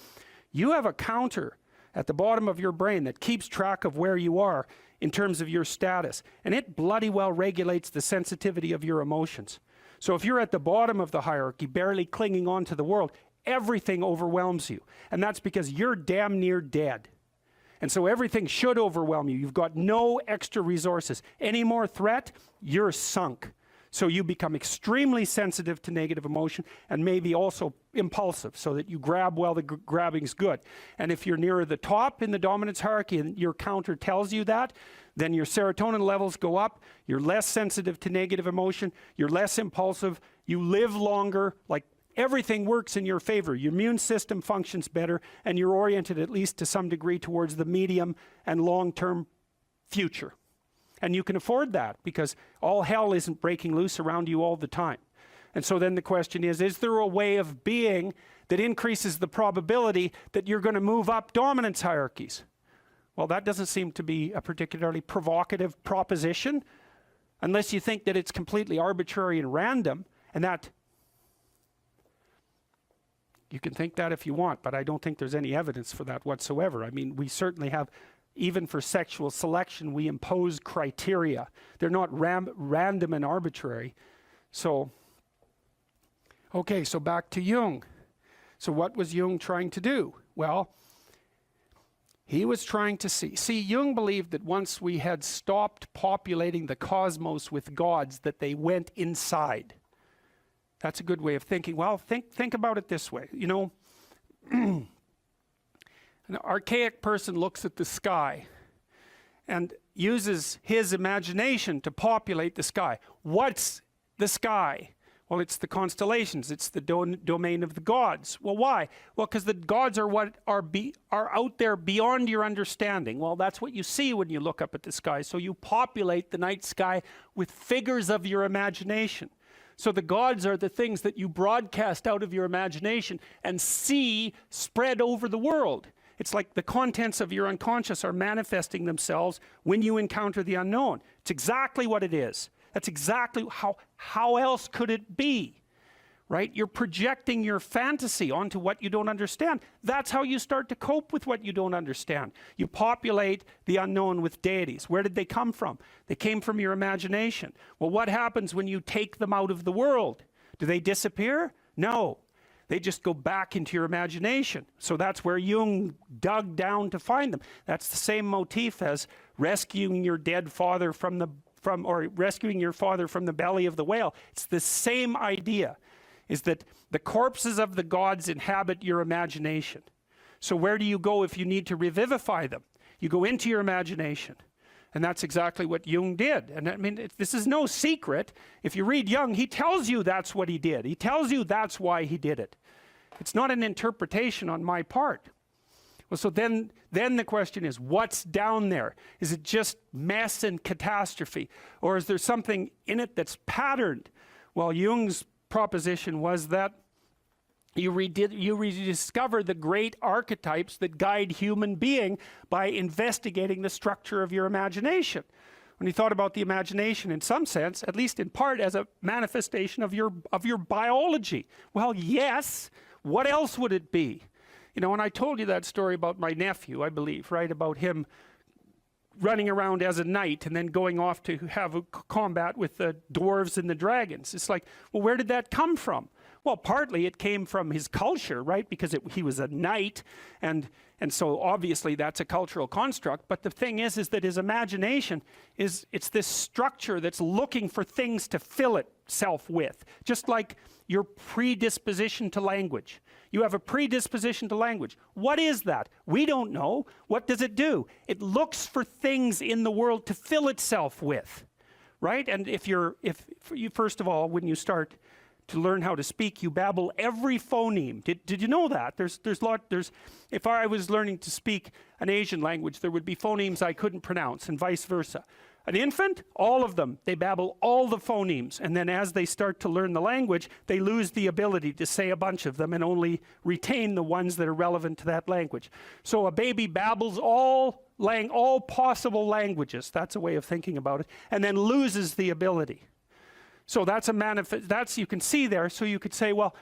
You have a counter at the bottom of your brain that keeps track of where you are in terms of your status, and it bloody well regulates the sensitivity of your emotions. So if you're at the bottom of the hierarchy, barely clinging on to the world, everything overwhelms you. And that's because you're damn near dead. And so everything should overwhelm you. You've got no extra resources. Any more threat, you're sunk. So you become extremely sensitive to negative emotion, and maybe also impulsive, so that you grab while the grabbing's good. And if you're nearer the top in the dominance hierarchy and your counter tells you that, then your serotonin levels go up, you're less sensitive to negative emotion, you're less impulsive, you live longer, like everything works in your favor. Your immune system functions better, and you're oriented at least to some degree towards the medium and long-term future. And you can afford that because all hell isn't breaking loose around you all the time. And so then the question is there a way of being that increases the probability that you're going to move up dominance hierarchies? Well, that doesn't seem to be a particularly provocative proposition, unless you think that it's completely arbitrary and random, and that you can think that if you want, but I don't think there's any evidence for that whatsoever. I mean, we certainly have, even for sexual selection, we impose criteria. They're not random and arbitrary. So, okay, so back to Jung. So what was Jung trying to do? Well, he was trying to see, Jung believed that once we had stopped populating the cosmos with gods, that they went inside. That's a good way of thinking. Well, think about it this way. You know, an archaic person looks at the sky and uses his imagination to populate the sky. What's the sky? Well, it's the constellations. It's the domain of the gods. Well, why? Well, because the gods are what are out there beyond your understanding. Well, that's what you see when you look up at the sky. So you populate the night sky with figures of your imagination. So the gods are the things that you broadcast out of your imagination and see spread over the world. It's like the contents of your unconscious are manifesting themselves when you encounter the unknown. It's exactly what it is. That's exactly how else could it be, right? You're projecting your fantasy onto what you don't understand. That's how you start to cope with what you don't understand. You populate the unknown with deities. Where did they come from? They came from your imagination. Well, what happens when you take them out of the world? Do they disappear? No. They just go back into your imagination. So that's where Jung dug down to find them. That's the same motif as rescuing your dead father or rescuing your father from the belly of the whale. It's the same idea, is that the corpses of the gods inhabit your imagination. So where do you go if you need to revivify them? You go into your imagination. And that's exactly what Jung did. And I mean, this is no secret. If you read Jung, he tells you that's what he did. He tells you that's why he did it. It's not an interpretation on my part. Well, so then the question is, what's down there? Is it just mess and catastrophe? Or is there something in it that's patterned? Well, Jung's proposition was that you rediscover the great archetypes that guide human being by investigating the structure of your imagination. When he thought about the imagination in some sense, at least in part, as a manifestation of your biology. Well, yes. What else would it be? You know, and I told you that story about my nephew, I believe, right? About him running around as a knight and then going off to have a combat with the dwarves and the dragons. It's like, well, where did that come from? Well, partly it came from his culture, right? Because he was a knight, and so obviously that's a cultural construct. But the thing is that his imagination it's this structure that's looking for things to fill itself with, just like your predisposition to language. You have a predisposition to language. What is that? We don't know. What does it do? It looks for things in the world to fill itself with, right? And if you first of all, when you start to learn how to speak, you babble every phoneme. Did you know that? If I was learning to speak an Asian language, there would be phonemes I couldn't pronounce, and vice versa. An infant, all of them, they babble all the phonemes, and then as they start to learn the language, they lose the ability to say a bunch of them and only retain the ones that are relevant to that language. So a baby babbles all possible languages, that's a way of thinking about it, and then loses the ability. So that's you can see there. So you could say, well,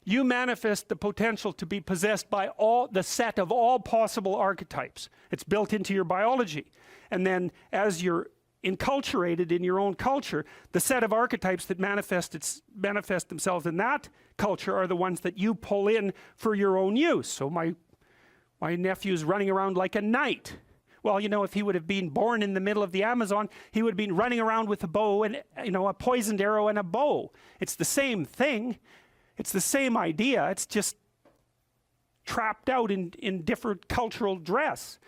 you manifest the potential to be possessed by the set of all possible archetypes. It's built into your biology. And then as you're enculturated in your own culture, the set of archetypes that manifest themselves in that culture are the ones that you pull in for your own use. So my nephew's running around like a knight. Well, you know, if he would have been born in the middle of the Amazon, he would have been running around with a bow and, you know, a poisoned arrow and a bow. It's the same thing. It's the same idea. It's just trapped out in different cultural dress.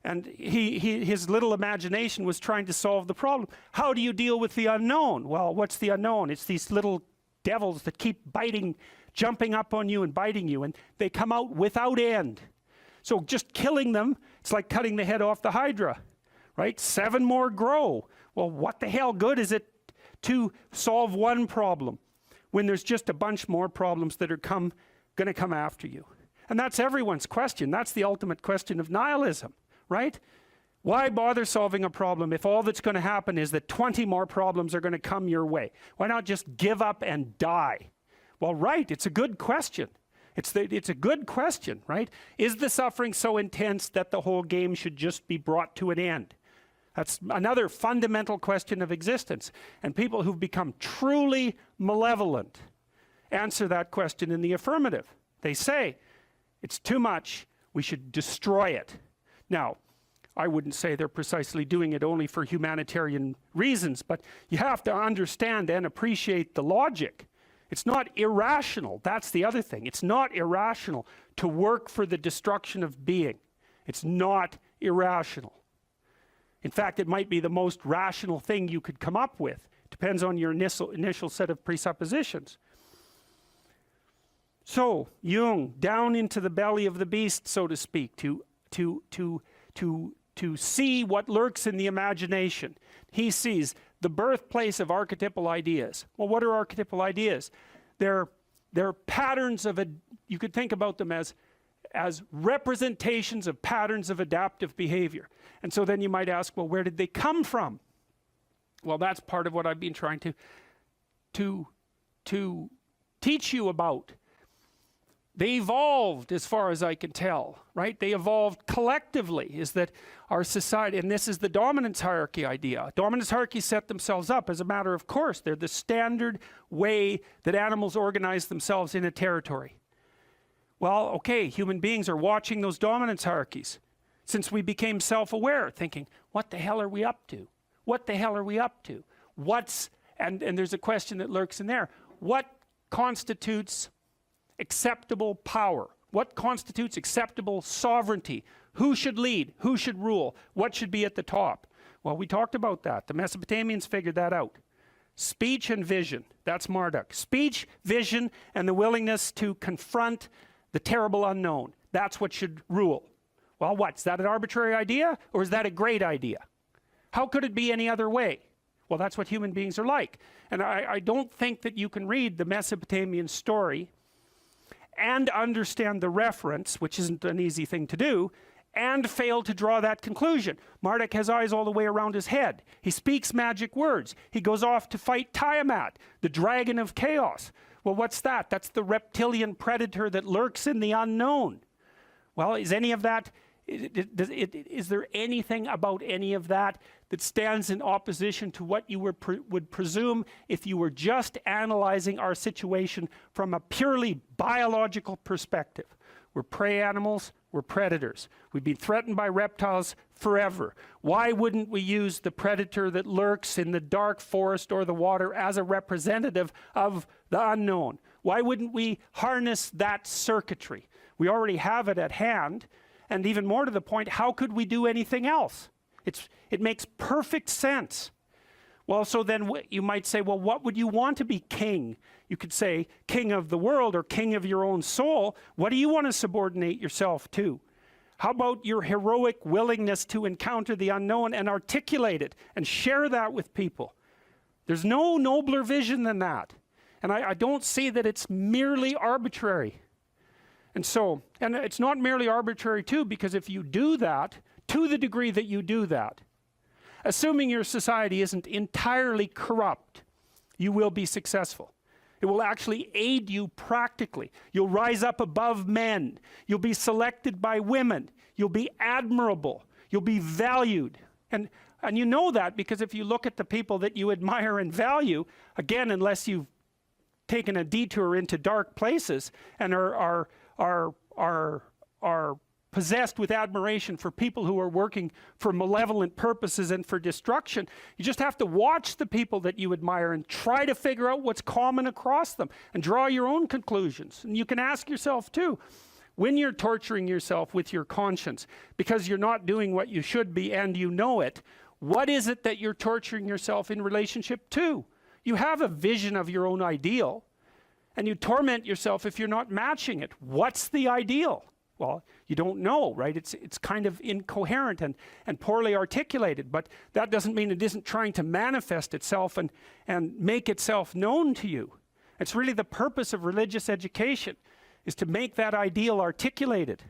And his little imagination was trying to solve the problem. How do you deal with the unknown? Well, what's the unknown? It's these little devils that keep jumping up on you and biting you, and they come out without end. So just killing them, it's like cutting the head off the Hydra, right? 7 more grow. Well, what the hell good is it to solve one problem when there's just a bunch more problems that are going to come after you? And that's everyone's question. That's the ultimate question of nihilism, right? Why bother solving a problem if all that's going to happen is that 20 more problems are going to come your way? Why not just give up and die? Well, right, it's a good question. It's a good question, right? Is the suffering so intense that the whole game should just be brought to an end? That's another fundamental question of existence. And people who've become truly malevolent answer that question in the affirmative. They say it's too much, we should destroy it. Now, I wouldn't say they're precisely doing it only for humanitarian reasons, but you have to understand and appreciate the logic. It's not irrational. That's the other thing. It's not irrational to work for the destruction of being. It's not irrational. In fact, it might be the most rational thing you could come up with. Depends on your initial set of presuppositions. So, Jung, down into the belly of the beast, so to speak, to see what lurks in the imagination. He sees the birthplace of archetypal ideas. Well, what are archetypal ideas? They're patterns of, you could think about them as representations of patterns of adaptive behavior. And so then you might ask, well, where did they come from? Well, that's part of what I've been trying to teach you about. They evolved, as far as I can tell, right? They evolved collectively, is that our society, and this is the dominance hierarchy idea. Dominance hierarchies set themselves up as a matter of course. They're the standard way that animals organize themselves in a territory. Well, okay, human beings are watching those dominance hierarchies since we became self-aware, thinking, what the hell are we up to? What the hell are we up to? And there's a question that lurks in there. What constitutes acceptable power? What constitutes acceptable sovereignty? Who should lead? Who should rule? What should be at the top? Well, we talked about that. The Mesopotamians figured that out. Speech and vision, that's Marduk. Speech, vision, and the willingness to confront the terrible unknown. That's what should rule. Well, what? Is that an arbitrary idea, or is that a great idea? How could it be any other way? Well, that's what human beings are like. And I don't think that you can read the Mesopotamian story and understand the reference, which isn't an easy thing to do, and fail to draw that conclusion. Marduk has eyes all the way around his head. He speaks magic words. He goes off to fight Tiamat, the dragon of chaos. Well, what's that? That's the reptilian predator that lurks in the unknown. Well, is any of that, is there anything about any of that that stands in opposition to what you would presume if you were just analyzing our situation from a purely biological perspective? We're prey animals, we're predators. We've been threatened by reptiles forever. Why wouldn't we use the predator that lurks in the dark forest or the water as a representative of the unknown? Why wouldn't we harness that circuitry? We already have it at hand, and even more to the point, how could we do anything else? It makes perfect sense. Well, so then you might say, well, what would you want to be king? You could say king of the world or king of your own soul. What do you want to subordinate yourself to? How about your heroic willingness to encounter the unknown and articulate it and share that with people? There's no nobler vision than that. And I don't see that it's merely arbitrary. And it's not merely arbitrary too, because if you do that, to the degree that you do that, assuming your society isn't entirely corrupt, you will be successful. It will actually aid you practically. You'll rise up above men. You'll be selected by women. You'll be admirable. You'll be valued. And you know that because if you look at the people that you admire and value, again, unless you've taken a detour into dark places and are possessed with admiration for people who are working for malevolent purposes and for destruction, you just have to watch the people that you admire and try to figure out what's common across them and draw your own conclusions. And you can ask yourself too, when you're torturing yourself with your conscience because you're not doing what you should be and you know it, what is it that you're torturing yourself in relationship to? You have a vision of your own ideal and you torment yourself if you're not matching it. What's the ideal? Well, you don't know, right? It's kind of incoherent and poorly articulated, but that doesn't mean it isn't trying to manifest itself and make itself known to you. It's really the purpose of religious education, is to make that ideal articulated.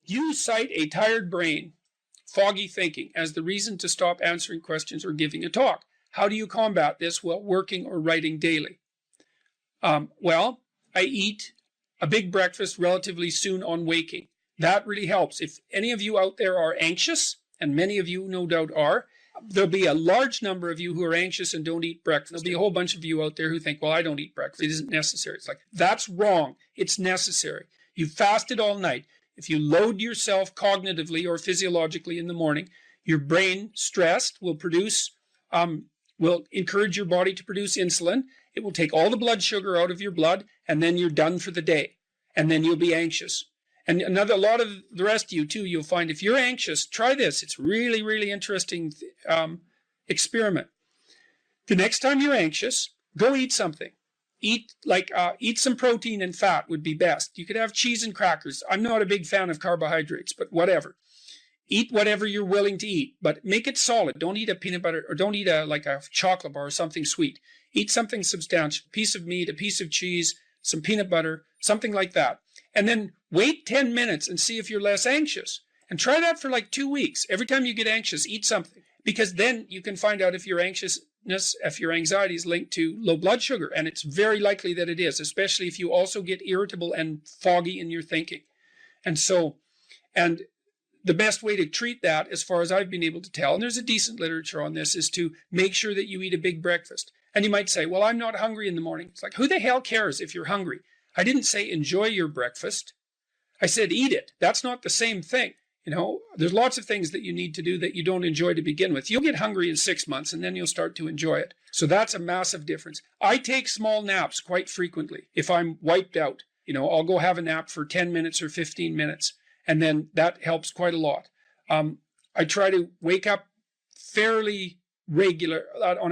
You cite a tired brain, foggy thinking, as the reason to stop answering questions or giving a talk. How do you combat this while working or writing daily? Well, I eat a big breakfast relatively soon on waking. That really helps. If any of you out there are anxious, and many of you no doubt are, there'll be a large number of you who are anxious and don't eat breakfast. There'll be a whole bunch of you out there who think, well, I don't eat breakfast. It isn't necessary. It's like, that's wrong. It's necessary. You fasted all night. If you load yourself cognitively or physiologically in the morning, your brain, stressed, will encourage your body to produce insulin. It will take all the blood sugar out of your blood, and then you're done for the day. And then you'll be anxious. And a lot of the rest of you too, you'll find if you're anxious, try this. It's really, really interesting experiment. The next time you're anxious, go eat something. Eat some protein and fat would be best. You could have cheese and crackers. I'm not a big fan of carbohydrates, but whatever. Eat whatever you're willing to eat, but make it solid. Don't eat a peanut butter, or don't eat a chocolate bar or something sweet. Eat something substantial, a piece of meat, a piece of cheese, some peanut butter, something like that. And then wait 10 minutes and see if you're less anxious. And try that for like 2 weeks. Every time you get anxious, eat something. Because then you can find out if your anxiety is linked to low blood sugar. And it's very likely that it is, especially if you also get irritable and foggy in your thinking. And the best way to treat that, as far as I've been able to tell, and there's a decent literature on this, is to make sure that you eat a big breakfast. And you might say, well, I'm not hungry in the morning. It's like, who the hell cares if you're hungry? I didn't say enjoy your breakfast. I said eat it. That's not the same thing. There's lots of things that you need to do that you don't enjoy to begin with. You'll get hungry in 6 months and then you'll start to enjoy it. So that's a massive difference. I take small naps quite frequently. If I'm wiped out, I'll go have a nap for 10 minutes or 15 minutes. And then that helps quite a lot. I try to wake up on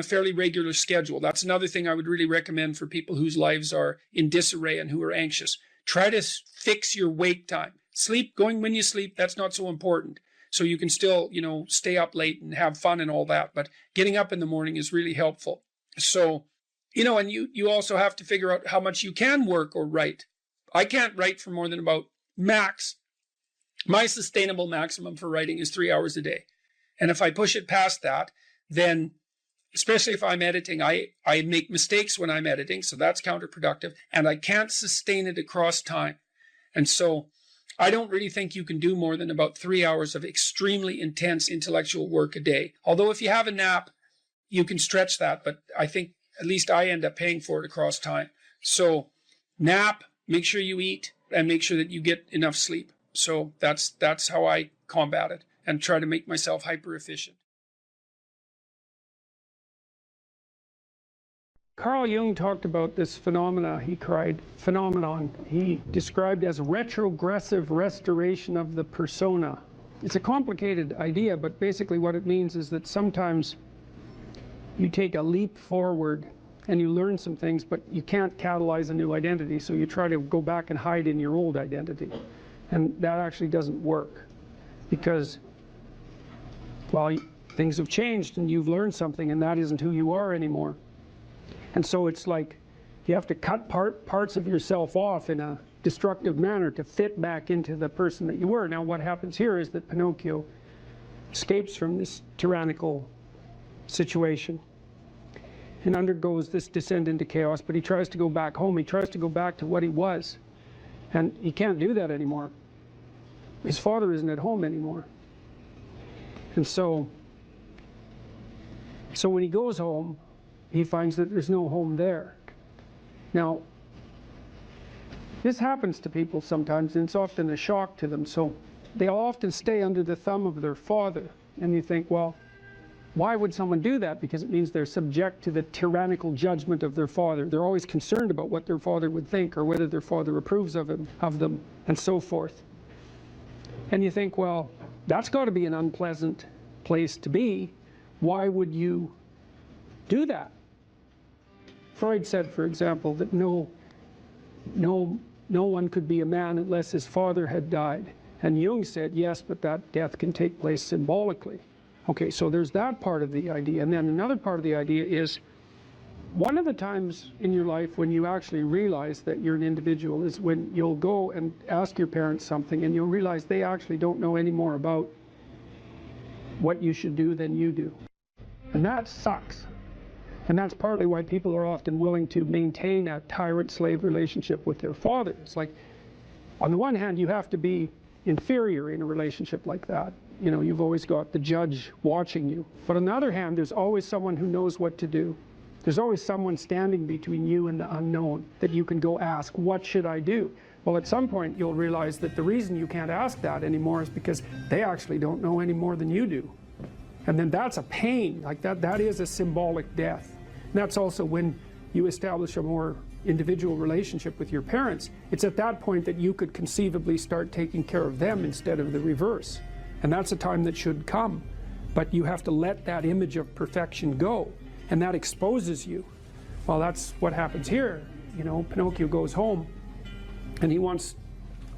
a fairly regular schedule. That's another thing I would really recommend for people whose lives are in disarray and who are anxious. Try to fix your wake time. Going when you sleep, that's not so important. So you can still, stay up late and have fun and all that. But getting up in the morning is really helpful. So, and you also have to figure out how much you can work or write. I can't write for more than about max. My sustainable maximum for writing is 3 hours a day. And if I push it past that, then, especially if I'm editing, I make mistakes when I'm editing, so that's counterproductive, and I can't sustain it across time. And so I don't really think you can do more than about 3 hours of extremely intense intellectual work a day. Although if you have a nap, you can stretch that, but I think at least I end up paying for it across time. So nap, make sure you eat, and make sure that you get enough sleep. So that's how I combat it and try to make myself hyper efficient. Carl Jung talked about this phenomenon he described as retrogressive restoration of the persona. It's a complicated idea, but basically what it means is that sometimes you take a leap forward and you learn some things, but you can't catalyze a new identity, so you try to go back and hide in your old identity. And that actually doesn't work because, well, things have changed and you've learned something and that isn't who you are anymore. And so it's like you have to cut parts of yourself off in a destructive manner to fit back into the person that you were. Now what happens here is that Pinocchio escapes from this tyrannical situation and undergoes this descent into chaos, but he tries to go back home. He tries to go back to what he was. And he can't do that anymore. His father isn't at home anymore. And so when he goes home, he finds that there's no home there. Now, this happens to people sometimes, and it's often a shock to them. So they'll often stay under the thumb of their father. And you think, well, why would someone do that? Because it means they're subject to the tyrannical judgment of their father. They're always concerned about what their father would think or whether their father approves of them, and so forth. And you think, well, that's got to be an unpleasant place to be. Why would you do that? Freud said, for example, that no one could be a man unless his father had died. And Jung said, yes, but that death can take place symbolically. Okay, so there's that part of the idea. And then another part of the idea is, one of the times in your life when you actually realize that you're an individual is when you'll go and ask your parents something and you'll realize they actually don't know any more about what you should do than you do. And that sucks. And that's partly why people are often willing to maintain a tyrant-slave relationship with their father. It's like, on the one hand, you have to be inferior in a relationship like that. you know, you've always got the judge watching you. But on the other hand, there's always someone who knows what to do. There's always someone standing between you and the unknown that you can go ask, what should I do? Well, at some point you'll realize that the reason you can't ask that anymore is because they actually don't know any more than you do. And then that's a pain. Like that is a symbolic death. And that's also when you establish a more individual relationship with your parents. It's at that point that you could conceivably start taking care of them instead of the reverse. And that's a time that should come. But you have to let that image of perfection go. And that exposes you. Well, that's what happens here. You know, Pinocchio goes home and he wants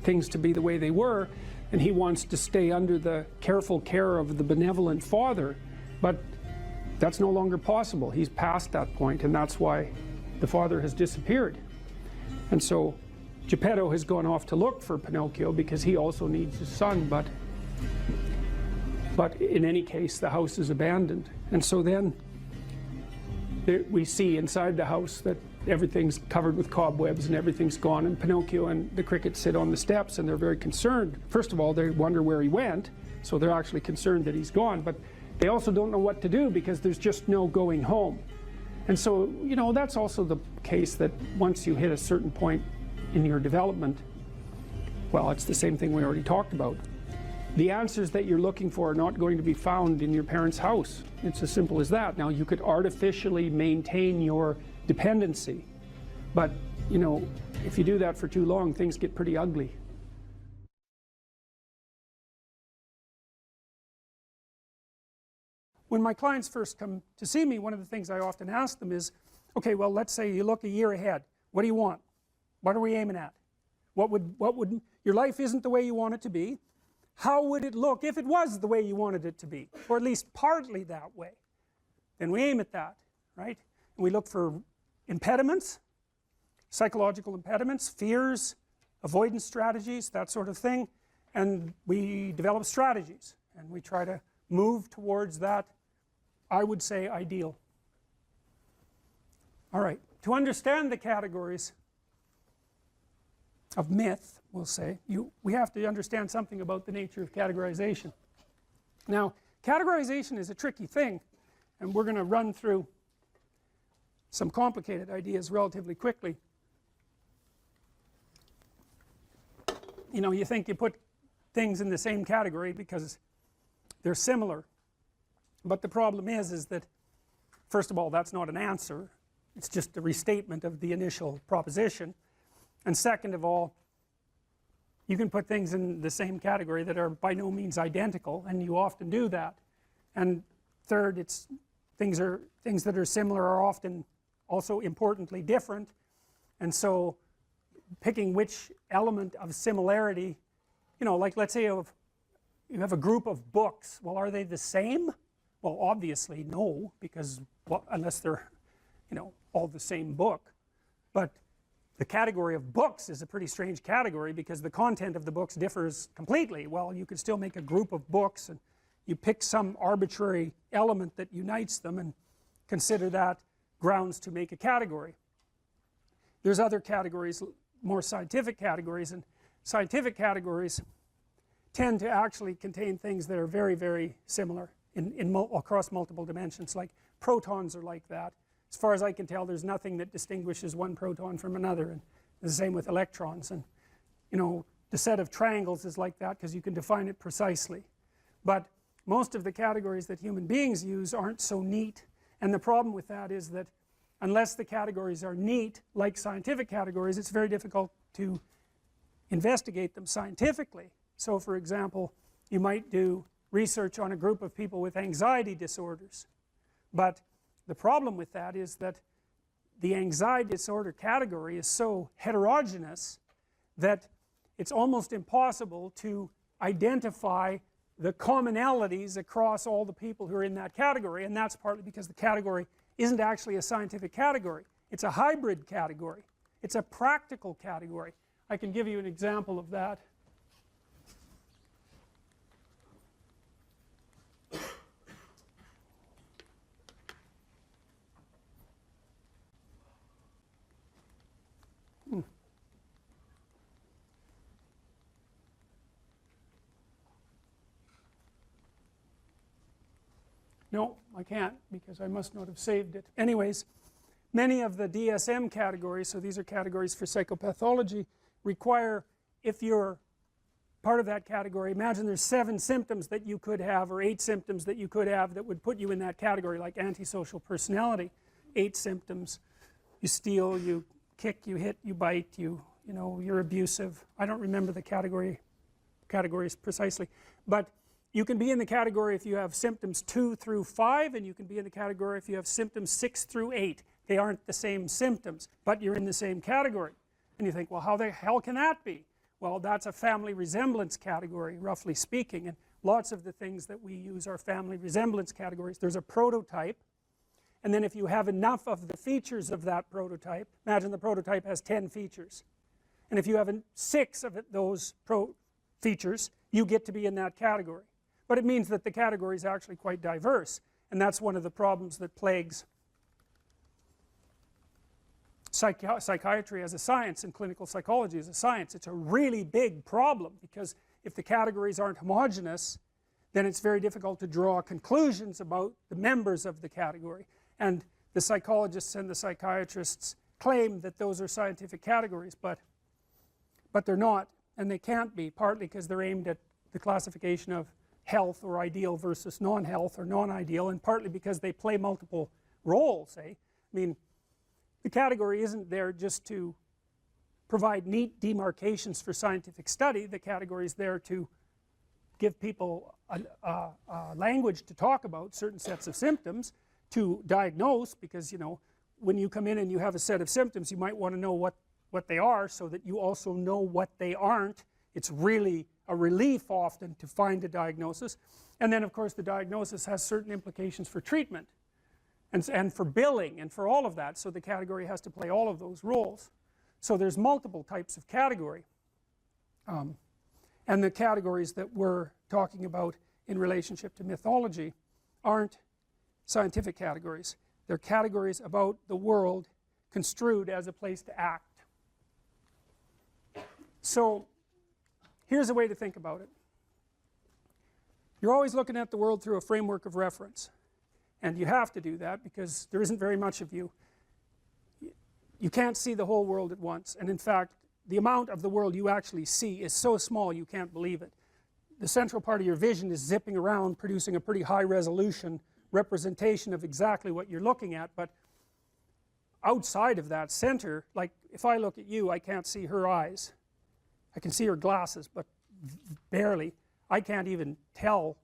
things to be the way they were, and he wants to stay under the careful care of the benevolent father. But that's no longer possible. He's past that point, and that's why the father has disappeared. And so Geppetto has gone off to look for Pinocchio because he also needs his son, but in any case the house is abandoned. And so then we see inside the house that everything's covered with cobwebs and everything's gone, and Pinocchio and the cricket sit on the steps and they're very concerned. First of all, they wonder where he went, so they're actually concerned that he's gone, but they also don't know what to do because there's just no going home. And so, you know, that's also the case that once you hit a certain point in your development, well, it's the same thing we already talked about. The answers that you're looking for are not going to be found in your parents' house. It's as simple as that. Now, you could artificially maintain your dependency, but, you know, if you do that for too long, things get pretty ugly. When my clients first come to see me, one of the things I often ask them is, okay, well, let's say you look a year ahead. What do you want? What are we aiming at? What would your life isn't the way you want it to be. How would it look if it was the way you wanted it to be, or at least partly that way? Then we aim at that, right? And we look for impediments, psychological impediments, fears, avoidance strategies, that sort of thing, and we develop strategies and we try to move towards that, I would say, ideal. All right, to understand the categories of myth, we'll say, we have to understand something about the nature of categorization. Now, categorization is a tricky thing, and we're going to run through some complicated ideas relatively quickly. You know, you think you put things in the same category because they're similar, but the problem is that, first of all, that's not an answer. It's just a restatement of the initial proposition. And second of all, you can put things in the same category that are by no means identical, and you often do that. And third, things that are similar are often also importantly different, and so picking which element of similarity, you know, like let's say you have a group of books. Well, are they the same? Well, obviously no, because, well, unless they're, you know, all the same book. But the category of books is a pretty strange category because the content of the books differs completely. Well, you could still make a group of books and you pick some arbitrary element that unites them and consider that grounds to make a category. There's other categories, more scientific categories, and scientific categories tend to actually contain things that are very, very similar across multiple dimensions. Like protons are like that. As far as I can tell, there's nothing that distinguishes one proton from another, and the same with electrons. And, you know, the set of triangles is like that because you can define it precisely. But most of the categories that human beings use aren't so neat, and the problem with that is that unless the categories are neat, like scientific categories, it's very difficult to investigate them scientifically. So, for example, you might do research on a group of people with anxiety disorders, but the problem with that is that the anxiety disorder category is so heterogeneous that it's almost impossible to identify the commonalities across all the people who are in that category, and that's partly because the category isn't actually a scientific category. It's a hybrid category. It's a practical category. I can give you an example of that. No, I can't, because I must not have saved it. Anyways, many of the DSM categories, so these are categories for psychopathology, require, if you're part of that category, imagine there's 7 symptoms that you could have, or 8 symptoms that you could have that would put you in that category, like antisocial personality. 8 symptoms. You steal, you kick, you hit, you bite, you know, you're abusive. I don't remember the categories precisely, but you can be in the category if you have symptoms 2 through 5, and you can be in the category if you have symptoms 6 through 8. They aren't the same symptoms, but you're in the same category. And you think, well, how the hell can that be? Well, that's a family resemblance category, roughly speaking, and lots of the things that we use are family resemblance categories. There's a prototype, and then if you have enough of the features of that prototype, imagine the prototype has 10 features, and if you have 6 of those features, you get to be in that category. But it means that the category is actually quite diverse, and that's one of the problems that plagues psychiatry as a science and clinical psychology as a science. It's a really big problem, because if the categories aren't homogeneous, then it's very difficult to draw conclusions about the members of the category. And the psychologists and the psychiatrists claim that those are scientific categories, but they're not, and they can't be, partly because they're aimed at the classification of health or ideal versus non-health or non-ideal, and partly because they play multiple roles, eh? I mean, the category isn't there just to provide neat demarcations for scientific study. The category is there to give people a language to talk about certain sets of symptoms, to diagnose, because, you know, when you come in and you have a set of symptoms, you might want to know what they are, so that you also know what they aren't. It's really a relief often to find a diagnosis. And then, of course, the diagnosis has certain implications for treatment and for billing and for all of that, so the category has to play all of those roles. So there's multiple types of category, and the categories that we're talking about in relationship to mythology aren't scientific categories. They're categories about the world construed as a place to act. So here's a way to think about it. You're always looking at the world through a framework of reference, and you have to do that because there isn't very much of you. You can't see the whole world at once, and in fact the amount of the world you actually see is so small you can't believe it. The central part of your vision is zipping around, producing a pretty high resolution representation of exactly what you're looking at, but outside of that center, like if I look at you, I can't see her eyes. I can see her glasses, but barely. I can't even tell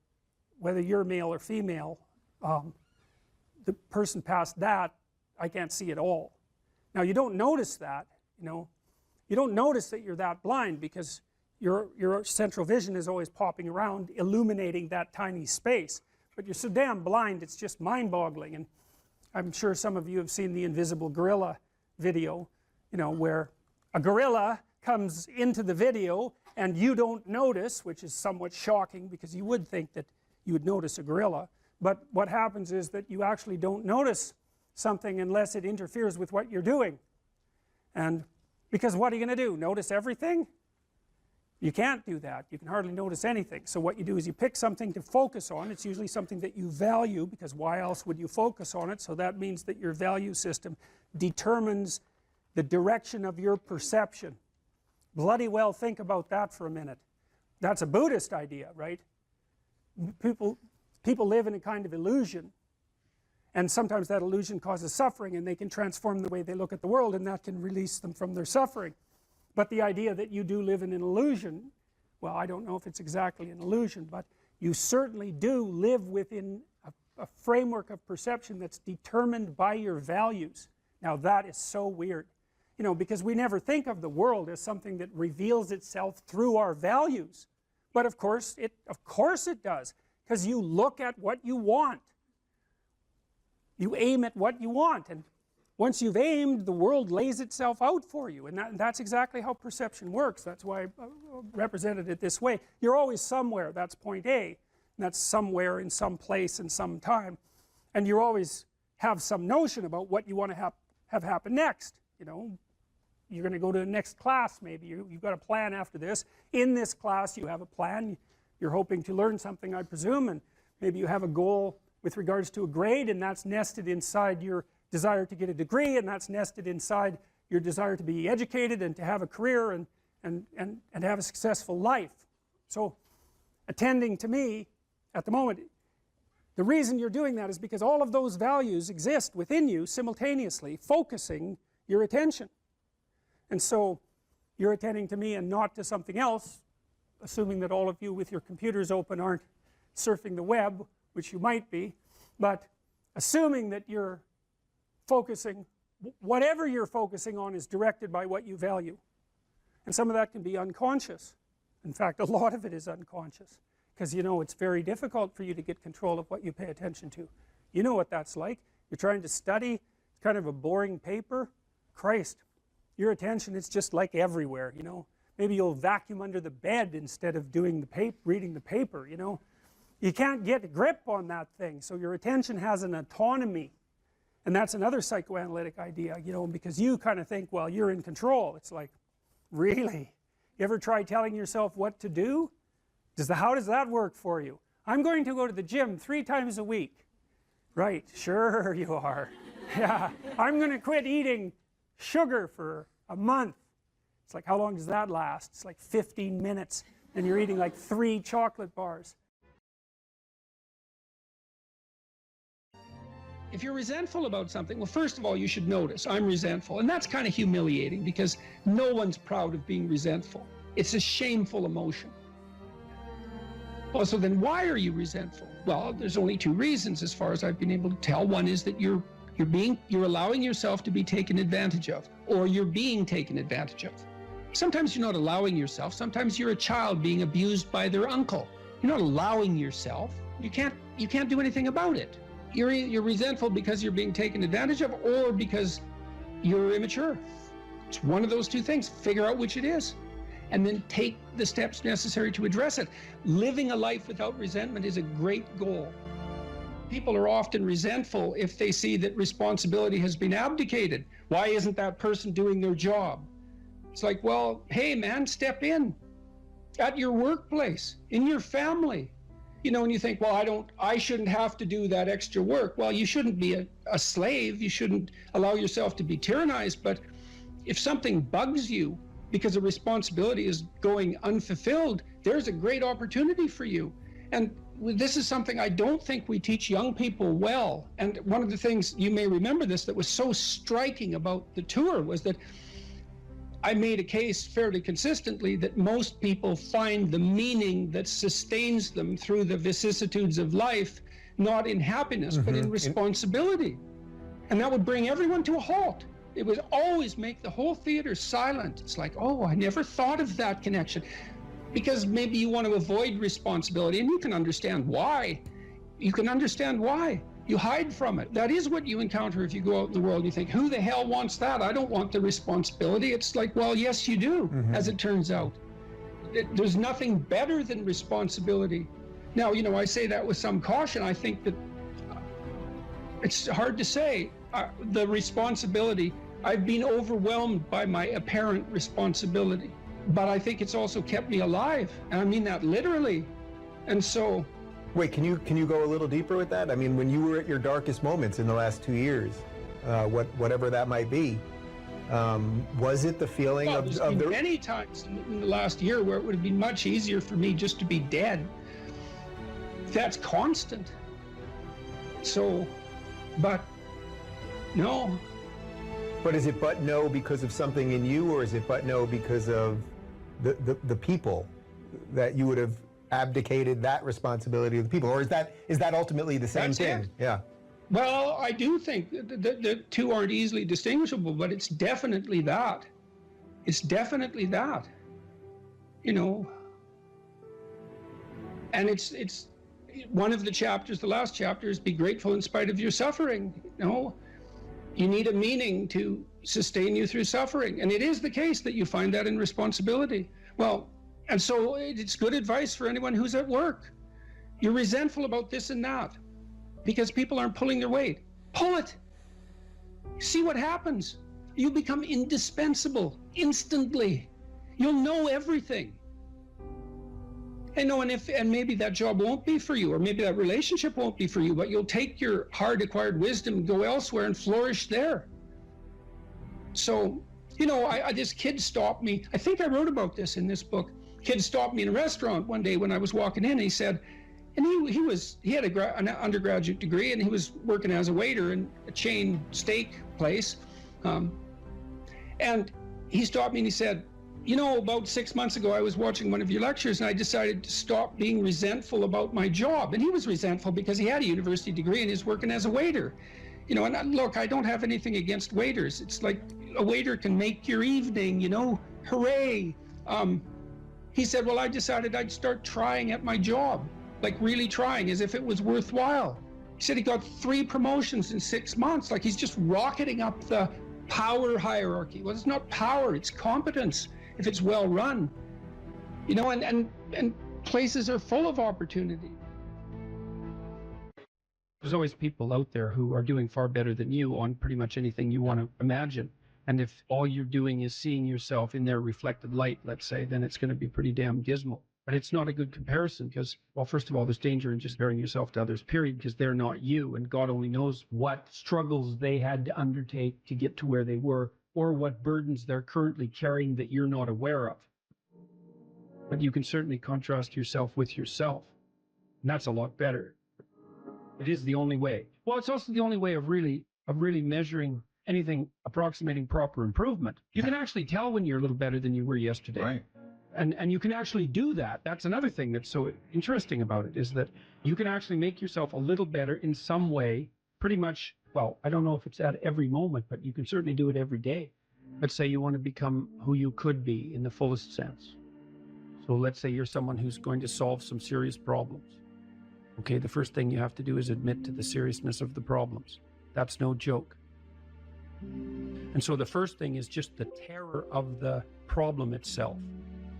whether you're male or female. The person past that, I can't see at all. Now you don't notice that, you know. You don't notice that you're that blind because your central vision is always popping around, illuminating that tiny space. But you're so damn blind, it's just mind-boggling. And I'm sure some of you have seen the Invisible Gorilla video, you know, where a gorilla comes into the video and you don't notice, which is somewhat shocking because you would think that you would notice a gorilla. But what happens is that you actually don't notice something unless it interferes with what you're doing. And because what are you going to do? Notice everything? You can't do that. You can hardly notice anything. So what you do is you pick something to focus on. It's usually something that you value, because why else would you focus on it? So that means that your value system determines the direction of your perception. Bloody well think about that for a minute. That's a Buddhist idea, right? People live in a kind of illusion, and sometimes that illusion causes suffering, and they can transform the way they look at the world, and that can release them from their suffering. But the idea that you do live in an illusion, well, I don't know if it's exactly an illusion, but you certainly do live within a framework of perception that's determined by your values. Now that is so weird, you know, because we never think of the world as something that reveals itself through our values. But of course it does, because you look at what you want. You aim at what you want, and once you've aimed, the world lays itself out for you, and that's exactly how perception works. That's why I represented it this way. You're always somewhere. That's point A, and that's somewhere in some place in some time, and you always have some notion about what you want to have happen next. You know, you're going to go to the next class, maybe you've got a plan after this. In this class you have a plan. You're hoping to learn something, I presume, and maybe you have a goal with regards to a grade, and that's nested inside your desire to get a degree, and that's nested inside your desire to be educated and to have a career and have a successful life. So attending to me at the moment, the reason you're doing that is because all of those values exist within you simultaneously, focusing your attention. And so you're attending to me and not to something else, assuming that all of you with your computers open aren't surfing the web, which you might be, but assuming that you're focusing, whatever you're focusing on is directed by what you value. And some of that can be unconscious. In fact, a lot of it is unconscious, because you know it's very difficult for you to get control of what you pay attention to. You know what that's like. You're trying to study, it's kind of a boring paper. Christ, your attention is just like everywhere, you know. Maybe you'll vacuum under the bed instead of doing the reading the paper, you know. You can't get a grip on that thing, so your attention has an autonomy. And that's another psychoanalytic idea, you know, because you kind of think, well, you're in control. It's like, really? You ever try telling yourself what to do? How does that work for you? I'm going to go to the gym 3 times a week. Right, sure you are. Yeah, I'm going to quit eating sugar for a month. It's like, how long does that last? It's like 15 minutes, and you're eating like 3 chocolate bars. If you're resentful about something, well, first of all, you should notice, I'm resentful. And that's kind of humiliating, because no one's proud of being resentful. It's a shameful emotion. Well, so then why are you resentful? Well, there's only 2 reasons as far as I've been able to tell. One is that you're allowing yourself to be taken advantage of, or you're being taken advantage of. Sometimes you're not allowing yourself. Sometimes you're a child being abused by their uncle. You're not allowing yourself. You can't do anything about it. You're resentful because you're being taken advantage of, or because you're immature. It's one of those 2 things. Figure out which it is, and then take the steps necessary to address it. Living a life without resentment is a great goal. People are often resentful if they see that responsibility has been abdicated. Why isn't that person doing their job? It's like, well, hey man, step in at your workplace, in your family. You know, and you think, well, I shouldn't have to do that extra work. Well, you shouldn't be a slave. You shouldn't allow yourself to be tyrannized. But if something bugs you because a responsibility is going unfulfilled, there's a great opportunity for you. And this is something I don't think we teach young people well. And one of the things, you may remember this, that was so striking about the tour was that I made a case fairly consistently that most people find the meaning that sustains them through the vicissitudes of life, not in happiness, but in responsibility. And that would bring everyone to a halt. It would always make the whole theater silent. It's like, oh, I never thought of that connection. Because maybe you want to avoid responsibility, and you can understand why. You can understand why. You hide from it. That is what you encounter if you go out in the world and you think, who the hell wants that? I don't want the responsibility. It's like, well, yes, you do, as it turns out. There's nothing better than responsibility. Now, you know, I say that with some caution. I think that it's hard to say. The responsibility, I've been overwhelmed by my apparent responsibility, but I think it's also kept me alive. And I mean that literally. And so, wait, can you go a little deeper with that? I mean, when you were at your darkest moments in the last 2 years, whatever that might be, was it the feeling there's been many times in the last year where it would have been much easier for me just to be dead. That's constant. So, but no. But is it but no because of something in you, or is it but no because of the people that you would have abdicated that responsibility of the people, or is that ultimately the same thing? It. Yeah. Well, I do think the 2 aren't easily distinguishable, but it's definitely that. It's definitely that. You know. And it's one of the chapters, the last chapter, is be grateful in spite of your suffering. You know, you need a meaning to sustain you through suffering, and it is the case that you find that in responsibility. Well. And so it's good advice for anyone who's at work. You're resentful about this and that because people aren't pulling their weight. Pull it. See what happens. You become indispensable instantly. You'll know everything. And no, and maybe that job won't be for you, or maybe that relationship won't be for you, but you'll take your hard acquired wisdom and go elsewhere and flourish there. So, you know, this kid stopped me. I think I wrote about this in this book. Kid stopped me in a restaurant one day when I was walking in, and he said, and he had an undergraduate degree, and he was working as a waiter in a chain steak place. And he stopped me and he said, you know, about 6 months ago, I was watching one of your lectures and I decided to stop being resentful about my job. And he was resentful because he had a university degree and he's working as a waiter. You know, and look, I don't have anything against waiters. It's like a waiter can make your evening, you know, hooray. He said, well, I decided I'd start trying at my job, like really trying as if it was worthwhile. He said he got 3 promotions in 6 months, like he's just rocketing up the power hierarchy. Well, it's not power, it's competence if it's well run. You know, and places are full of opportunity. There's always people out there who are doing far better than you on pretty much anything you want to imagine. And if all you're doing is seeing yourself in their reflected light, let's say, then it's going to be pretty damn dismal. But it's not a good comparison because, well, first of all, there's danger in just comparing yourself to others, period, because they're not you. And God only knows what struggles they had to undertake to get to where they were, or what burdens they're currently carrying that you're not aware of. But you can certainly contrast yourself with yourself. And that's a lot better. It is the only way. Well, it's also the only way of really measuring anything approximating proper improvement. You can actually tell when you're a little better than you were yesterday. Right. And you can actually do that. That's another thing that's so interesting about it, is that you can actually make yourself a little better in some way, pretty much. Well, I don't know if it's at every moment, but you can certainly do it every day. Let's say you want to become who you could be in the fullest sense. So let's say you're someone who's going to solve some serious problems. Okay, the first thing you have to do is admit to the seriousness of the problems. That's no joke. And so the first thing is just the terror of the problem itself.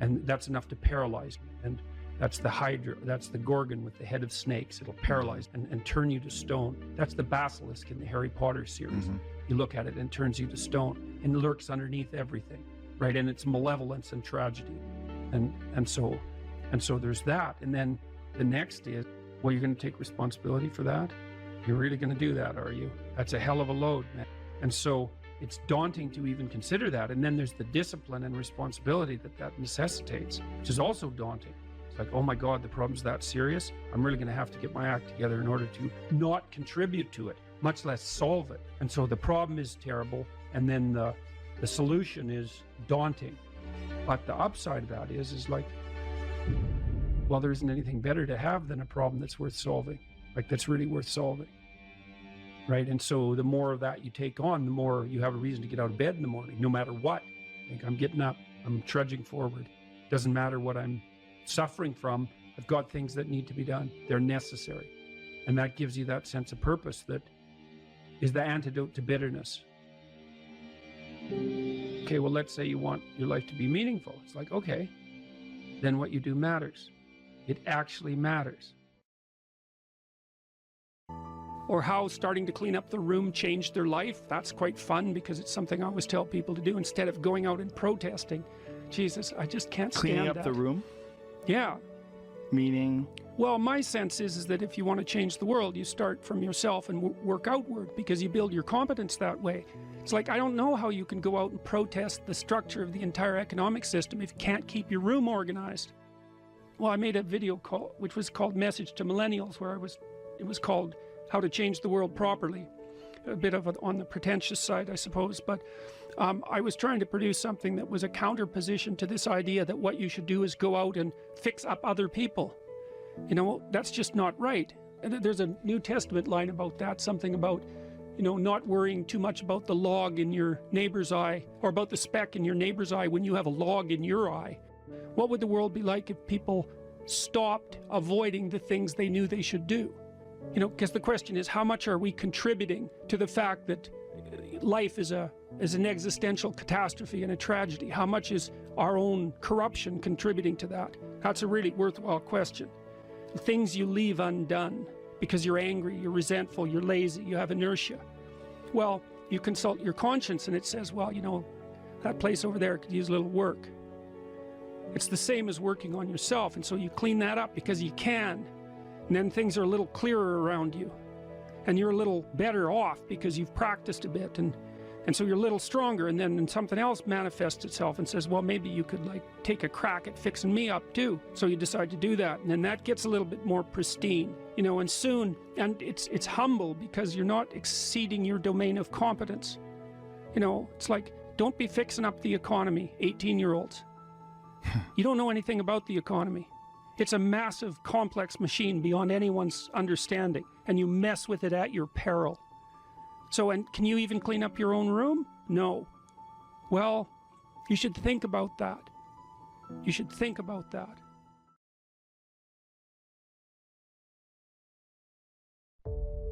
And that's enough to paralyze me. And that's the Hydra, that's the Gorgon with the head of snakes. It'll paralyze and turn you to stone. That's the basilisk in the Harry Potter series. Mm-hmm. You look at it and it turns you to stone and lurks underneath everything, right? And it's malevolence and tragedy. And so there's that. And then the next is, well, you're going to take responsibility for that? You're really going to do that, are you? That's a hell of a load, man. And so it's daunting to even consider that. And then there's the discipline and responsibility that necessitates, which is also daunting. It's like, oh my God, the problem's that serious. I'm really going to have to get my act together in order to not contribute to it, much less solve it. And so the problem is terrible. And then the solution is daunting. But the upside of that is like, well, there isn't anything better to have than a problem that's worth solving, like that's really worth solving. Right. And so the more of that you take on, the more you have a reason to get out of bed in the morning, no matter what. Like, I'm getting up, I'm trudging forward. Doesn't matter what I'm suffering from. I've got things that need to be done. They're necessary. And that gives you that sense of purpose that is the antidote to bitterness. Okay, well, let's say you want your life to be meaningful. It's like, okay, then what you do matters. It actually matters. Or how starting to clean up the room changed their life. That's quite fun because it's something I always tell people to do instead of going out and protesting. Jesus, I just can't stand Cleaning up that. the room? Yeah. Meaning? Well, my sense is that if you want to change the world, you start from yourself and work outward because you build your competence that way. It's like, I don't know how you can go out and protest the structure of the entire economic system if you can't keep your room organized. Well, I made a video which was called Message to Millennials, where it was called How to Change the World Properly. A bit of on the pretentious side, I suppose, but I was trying to produce something that was a counterposition to this idea that what you should do is go out and fix up other people. You know, that's just not right. And there's a New Testament line about that, something about, you know, not worrying too much about the log in your neighbor's eye, or about the speck in your neighbor's eye when you have a log in your eye. What would the world be like if people stopped avoiding the things they knew they should do? You know, because the question is, how much are we contributing to the fact that life is an existential catastrophe and a tragedy? How much is our own corruption contributing to that? That's a really worthwhile question. The things you leave undone because you're angry, you're resentful, you're lazy, you have inertia. Well, you consult your conscience and it says, well, you know, that place over there could use a little work. It's the same as working on yourself, and so you clean that up because you can, and then things are a little clearer around you, and you're a little better off because you've practiced a bit, and so you're a little stronger, and then something else manifests itself and says, well, maybe you could like take a crack at fixing me up too. So you decide to do that, and then that gets a little bit more pristine, you know, and soon, and it's humble because you're not exceeding your domain of competence. You know, it's like, don't be fixing up the economy, 18-year-olds. You don't know anything about the economy. It's a massive, complex machine beyond anyone's understanding, and you mess with it at your peril. So, and can you even clean up your own room? No. Well, you should think about that. You should think about that.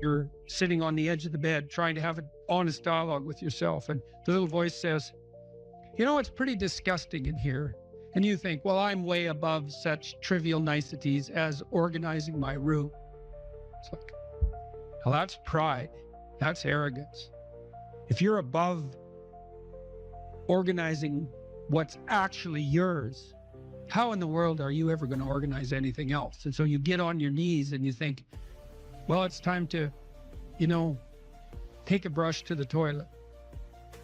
You're sitting on the edge of the bed trying to have an honest dialogue with yourself, and the little voice says, you know, it's pretty disgusting in here. And you think, well, I'm way above such trivial niceties as organizing my room. It's like, well, that's pride. That's arrogance. If you're above organizing what's actually yours, how in the world are you ever going to organize anything else? And so you get on your knees and you think, well, it's time to, you know, take a brush to the toilet.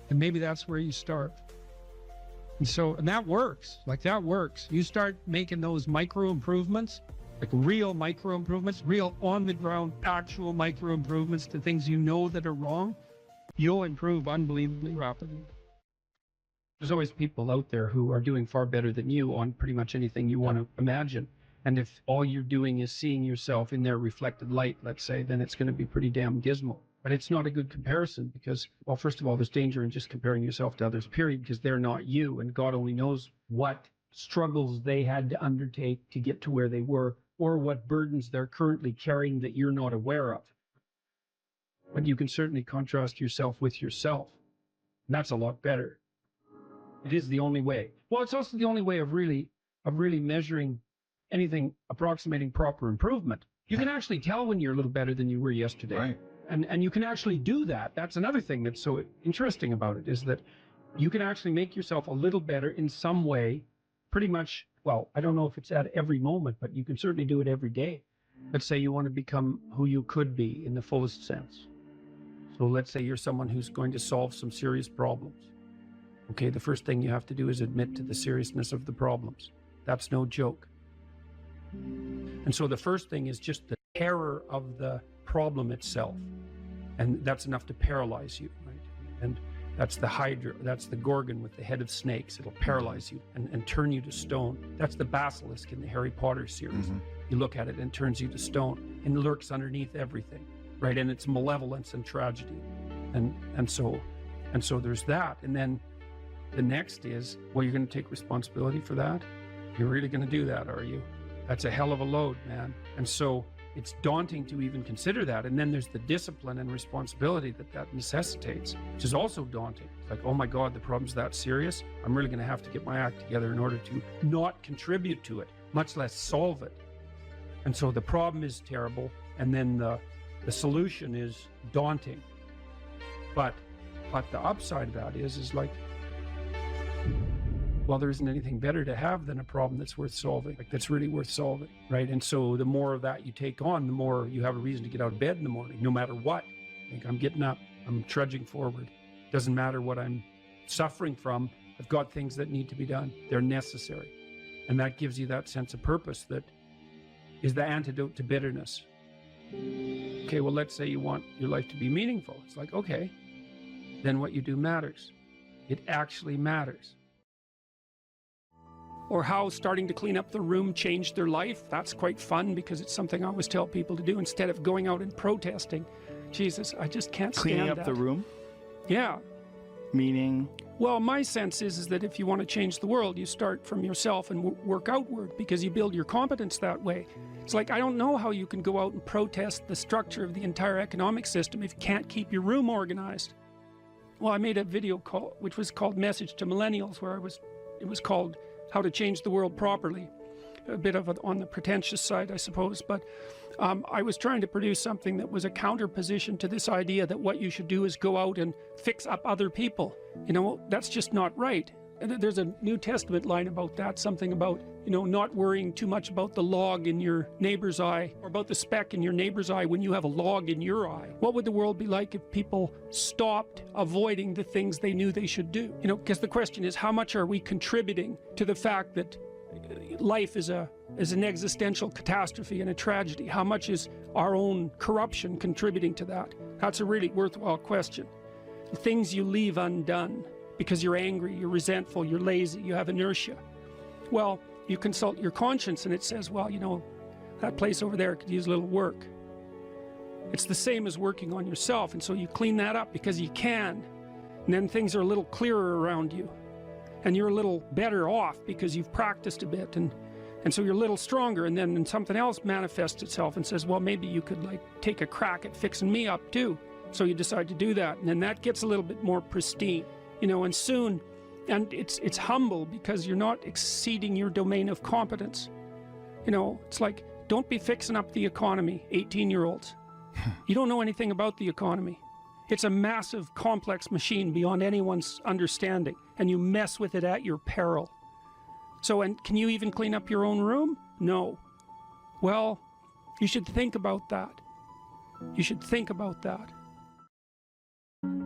And maybe that's where you start. And that works. Like, that works. You start making those micro improvements, like real micro improvements, real on the ground, actual micro improvements to things you know that are wrong, you'll improve unbelievably rapidly. There's always people out there who are doing far better than you on pretty much anything you want to imagine. And if all you're doing is seeing yourself in their reflected light, let's say, then it's going to be pretty damn dismal. But it's not a good comparison because, well, first of all, there's danger in just comparing yourself to others, period, because they're not you, and God only knows what struggles they had to undertake to get to where they were, or what burdens they're currently carrying that you're not aware of. But you can certainly contrast yourself with yourself, and that's a lot better. It is the only way. Well, it's also the only way of really measuring anything approximating proper improvement. You can actually tell when you're a little better than you were yesterday. Right. And you can actually do that. That's another thing that's so interesting about it, is that you can actually make yourself a little better in some way, pretty much, well, I don't know if it's at every moment, but you can certainly do it every day. Let's say you want to become who you could be in the fullest sense. So let's say you're someone who's going to solve some serious problems. Okay, the first thing you have to do is admit to the seriousness of the problems. That's no joke. And so the first thing is just the terror of the problem itself. And that's enough to paralyze you, right? And that's the Hydra, that's the Gorgon with the head of snakes. It'll paralyze you and turn you to stone. That's the basilisk in the Harry Potter series. Mm-hmm. You look at it and it turns you to stone and lurks underneath everything, right? And it's malevolence and tragedy. And so there's that. And then the next is, well, you're going to take responsibility for that? You're really going to do that, are you? That's a hell of a load, man. And so it's daunting to even consider that. And then there's the discipline and responsibility that necessitates, which is also daunting. It's like, oh my God, the problem's that serious. I'm really going to have to get my act together in order to not contribute to it, much less solve it. And so the problem is terrible. And then the solution is daunting. But the upside of that is like, well, there isn't anything better to have than a problem that's worth solving, like that's really worth solving, right? And so the more of that you take on, the more you have a reason to get out of bed in the morning, no matter what. Like, I'm getting up, I'm trudging forward. Doesn't matter what I'm suffering from. I've got things that need to be done. They're necessary. And that gives you that sense of purpose that is the antidote to bitterness. Okay, well, let's say you want your life to be meaningful. It's like, okay, then what you do matters. It actually matters. Or how starting to clean up the room changed their life. That's quite fun because it's something I always tell people to do instead of going out and protesting. Jesus, I just can't stand Cleaning up that. the room? Yeah. Meaning? Well, my sense is that if you want to change the world, you start from yourself and work outward because you build your competence that way. It's like, I don't know how you can go out and protest the structure of the entire economic system if you can't keep your room organized. Well, I made a video which was called Message to Millennials, where it was called How to Change the World Properly. A bit of it on the pretentious side, I suppose, but I was trying to produce something that was a counterposition to this idea that what you should do is go out and fix up other people. You know, that's just not right. There's a New Testament line about that, something about, not worrying too much about the log in your neighbor's eye, or about the speck in your neighbor's eye when you have a log in your eye. What would the world be like if people stopped avoiding the things they knew they should do? Because the question is, how much are we contributing to the fact that life is an existential catastrophe and a tragedy? How much is our own corruption contributing to that? That's a really worthwhile question. The things you leave undone because you're angry, you're resentful, you're lazy, you have inertia. Well, you consult your conscience and it says, well, that place over there could use a little work. It's the same as working on yourself, and so you clean that up because you can. And then things are a little clearer around you. And you're a little better off because you've practiced a bit, and so you're a little stronger, and then something else manifests itself and says, well, maybe you could take a crack at fixing me up too. So you decide to do that, and then that gets a little bit more pristine, and soon, and it's humble because you're not exceeding your domain of competence. It's like, don't be fixing up the economy, 18-year-olds. You don't know anything about the economy. It's a massive, complex machine beyond anyone's understanding, and you mess with it at your peril. So, and can you even clean up your own room? No. Well, you should think about that. You should think about that.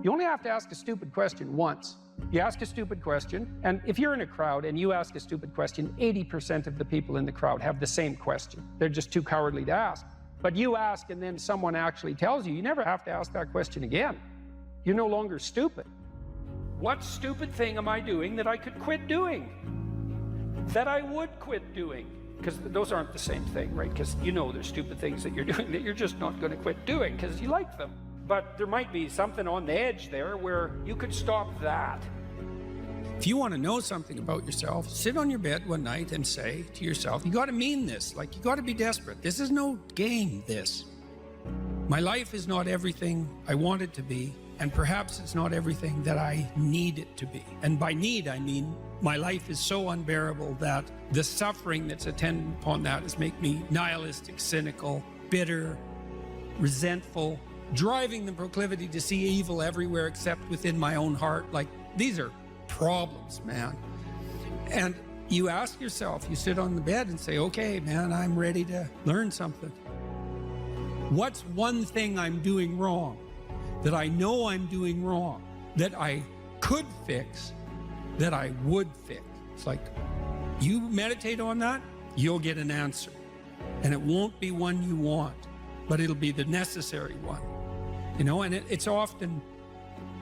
You only have to ask a stupid question once. You ask a stupid question, and if you're in a crowd and you ask a stupid question, 80% of the people in the crowd have the same question. They're just too cowardly to ask. But you ask and then someone actually tells you, you never have to ask that question again. You're no longer stupid. What stupid thing am I doing that I could quit doing? That I would quit doing? Because those aren't the same thing, right? Because there's stupid things that you're doing that you're just not going to quit doing because you like them. But there might be something on the edge there where you could stop that. If you want to know something about yourself, sit on your bed one night and say to yourself, you got to mean this, you got to be desperate. This is no game, this. My life is not everything I want it to be, and perhaps it's not everything that I need it to be. And by need, I mean my life is so unbearable that the suffering that's attendant upon that has made me nihilistic, cynical, bitter, resentful, driving the proclivity to see evil everywhere except within my own heart. These are problems, man. And you ask yourself, you sit on the bed and say, okay, man, I'm ready to learn something. What's one thing I'm doing wrong that I know I'm doing wrong that I could fix, that I would fix? It's like, you meditate on that, you'll get an answer. And it won't be one you want, but it'll be the necessary one. And it's often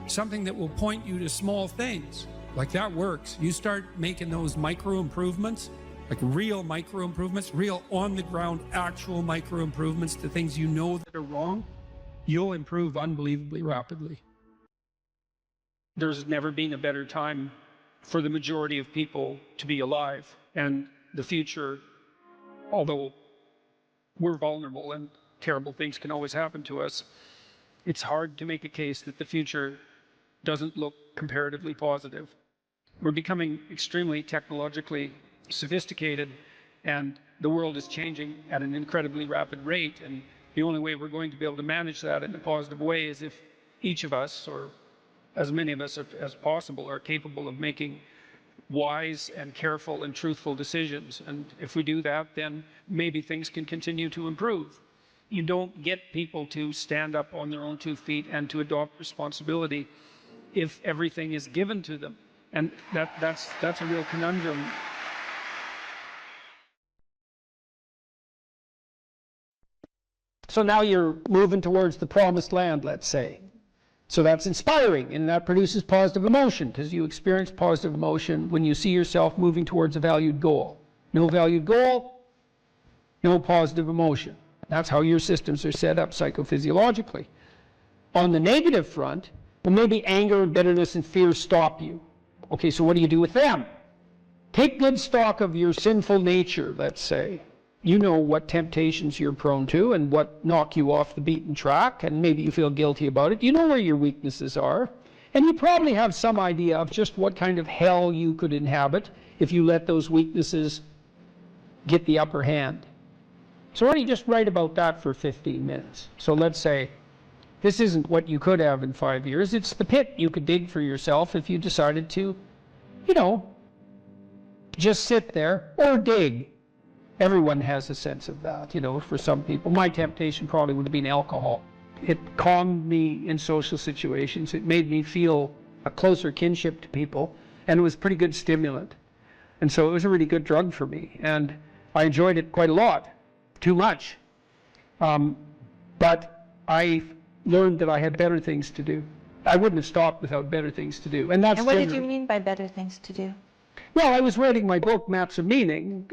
something that will point you to small things. That works. You start making those micro improvements, real micro improvements, real on the ground, actual micro improvements to things that are wrong, you'll improve unbelievably rapidly. There's never been a better time for the majority of people to be alive. And the future, although we're vulnerable and terrible things can always happen to us, it's hard to make a case that the future doesn't look comparatively positive. We're becoming extremely technologically sophisticated, and the world is changing at an incredibly rapid rate. And the only way we're going to be able to manage that in a positive way is if each of us, or as many of us as possible, are capable of making wise and careful and truthful decisions. And if we do that, then maybe things can continue to improve. You don't get people to stand up on their own 2 feet and to adopt responsibility if everything is given to them. And that's a real conundrum. So now you're moving towards the promised land, let's say. So that's inspiring, and that produces positive emotion, because you experience positive emotion when you see yourself moving towards a valued goal. No valued goal, no positive emotion. That's how your systems are set up psychophysiologically. On the negative front, well, maybe anger, bitterness, and fear stop you. Okay, so what do you do with them? Take good stock of your sinful nature, let's say. You know what temptations you're prone to and what knock you off the beaten track, and maybe you feel guilty about it. You know where your weaknesses are, and you probably have some idea of just what kind of hell you could inhabit if you let those weaknesses get the upper hand. So why don't you just write about that for 15 minutes? So let's say this isn't what you could have in 5 years. It's the pit you could dig for yourself if you decided to you know, just sit there or dig. Everyone has a sense of that, you know, for some people. My temptation probably would have been alcohol. It calmed me in social situations. It made me feel a closer kinship to people, and it was a pretty good stimulant. And so it was a really good drug for me, and I enjoyed it quite a lot, too much. But I learned that I had better things to do. I wouldn't have stopped without better things to do. And that's And what did you mean by better things to do? Well, I was writing my book, Maps of Meaning,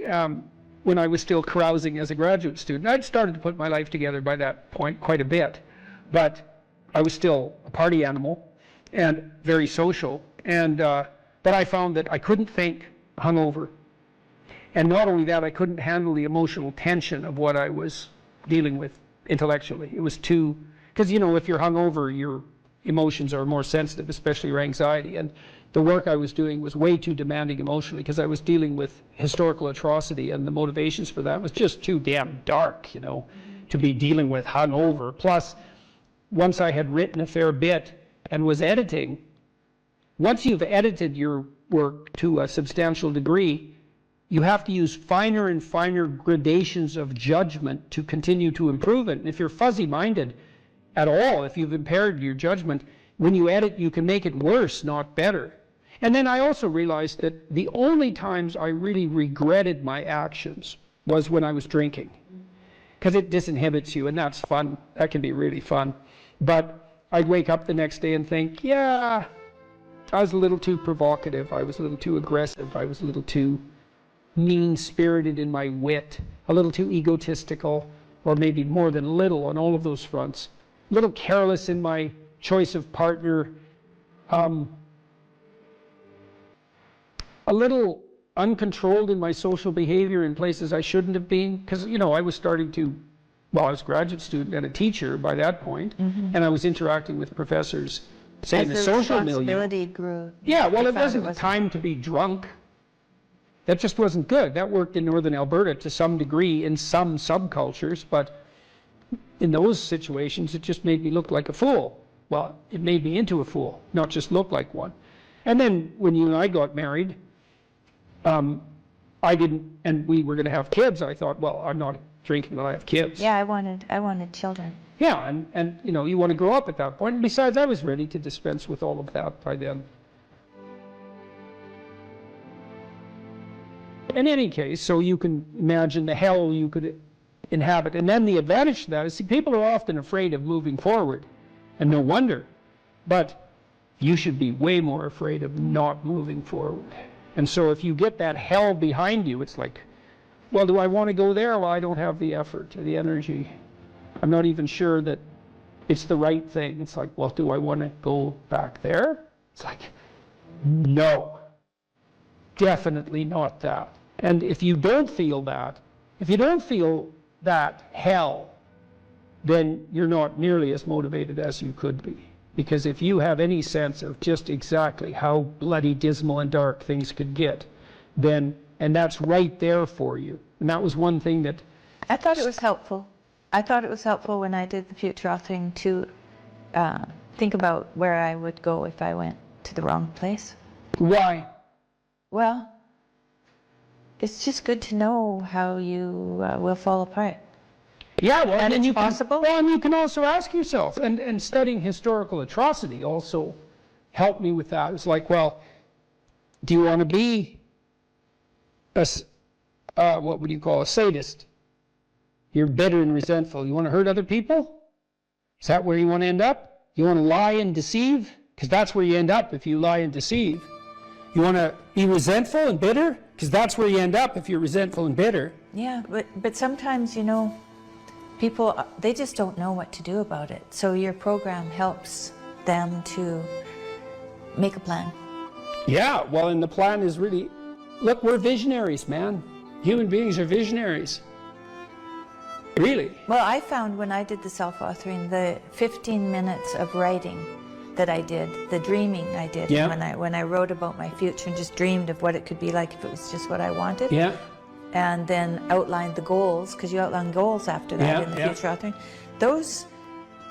when I was still carousing as a graduate student. I'd started to put my life together by that point quite a bit, but I was still a party animal and very social. And but I found that I couldn't think hungover. And not only that, I couldn't handle the emotional tension of what I was dealing with intellectually. It was too, because you know, if you're hungover, your emotions are more sensitive, especially your anxiety. And the work I was doing was way too demanding emotionally because I was dealing with historical atrocity, and the motivations for that was just too damn dark, you know, to be dealing with hungover. Plus, once I had written a fair bit and was editing, once you've edited your work to a substantial degree, you have to use finer and finer gradations of judgment to continue to improve it. And if you're fuzzy-minded at all, if you've impaired your judgment, when you edit, you can make it worse, not better. And then I also realized that the only times I really regretted my actions was when I was drinking, because it disinhibits you, and that's fun. That can be really fun. But I'd wake up the next day and think, yeah, I was a little too provocative. I was a little too aggressive. I was a little too mean-spirited in my wit, a little too egotistical, or maybe more than a little on all of those fronts. A little careless in my choice of partner, a little uncontrolled in my social behavior in places I shouldn't have been, because, you know, I was starting to, well, I was a graduate student and a teacher by that point, and I was interacting with professors, say, in the social milieu. Responsibility grew. Yeah, well, it wasn't the time to be drunk. That just wasn't good. That worked in northern Alberta to some degree in some subcultures, but in those situations, it just made me look like a fool. Well, it made me into a fool, not just look like one. And then when you and I got married, I didn't, and we were going to have kids. I thought, well, I'm not drinking when I have kids. Yeah, I wanted children. Yeah, and you know, you want to grow up at that point. And besides, I was ready to dispense with all of that by then. In any case, so you can imagine the hell you could inhabit. And then the advantage to that is, see, people are often afraid of moving forward, and no wonder. But you should be way more afraid of not moving forward. And so if you get that hell behind you, it's like, well, do I want to go there? Well, I don't have the effort or the energy. I'm not even sure that it's the right thing. It's like, well, do I want to go back there? It's like, no, definitely not that. And if you don't feel that, hell, then you're not nearly as motivated as you could be. Because if you have any sense of just exactly how bloody dismal and dark things could get, then, and that's right there for you. And that was one thing that... I thought it was helpful. I thought it was helpful when I did the future authoring to think about where I would go if I went to the wrong place. Why? Well, it's just good to know how you will fall apart. Yeah, well, and it's you possible. Well, and you can also ask yourself, and studying historical atrocity also helped me with that. It's like, well, do you want to be what would you call a sadist? You're bitter and resentful. You want to hurt other people? Is that where you want to end up? You want to lie and deceive? Because that's where you end up if you lie and deceive. You want to be resentful and bitter? Because that's where you end up if you're resentful and bitter. Yeah, but sometimes, you know, people, they just don't know what to do about it. So your program helps them to make a plan. Yeah, well, and the plan is really, look, we're visionaries, man. Human beings are visionaries. Really. Well, I found when I did the self-authoring, the 15 minutes of writing that I did, the dreaming I did, yeah. when I wrote about my future and just dreamed of what it could be like if it was just what I wanted. Yeah. And then outlined the goals, because you outline goals after that in the future authoring. Those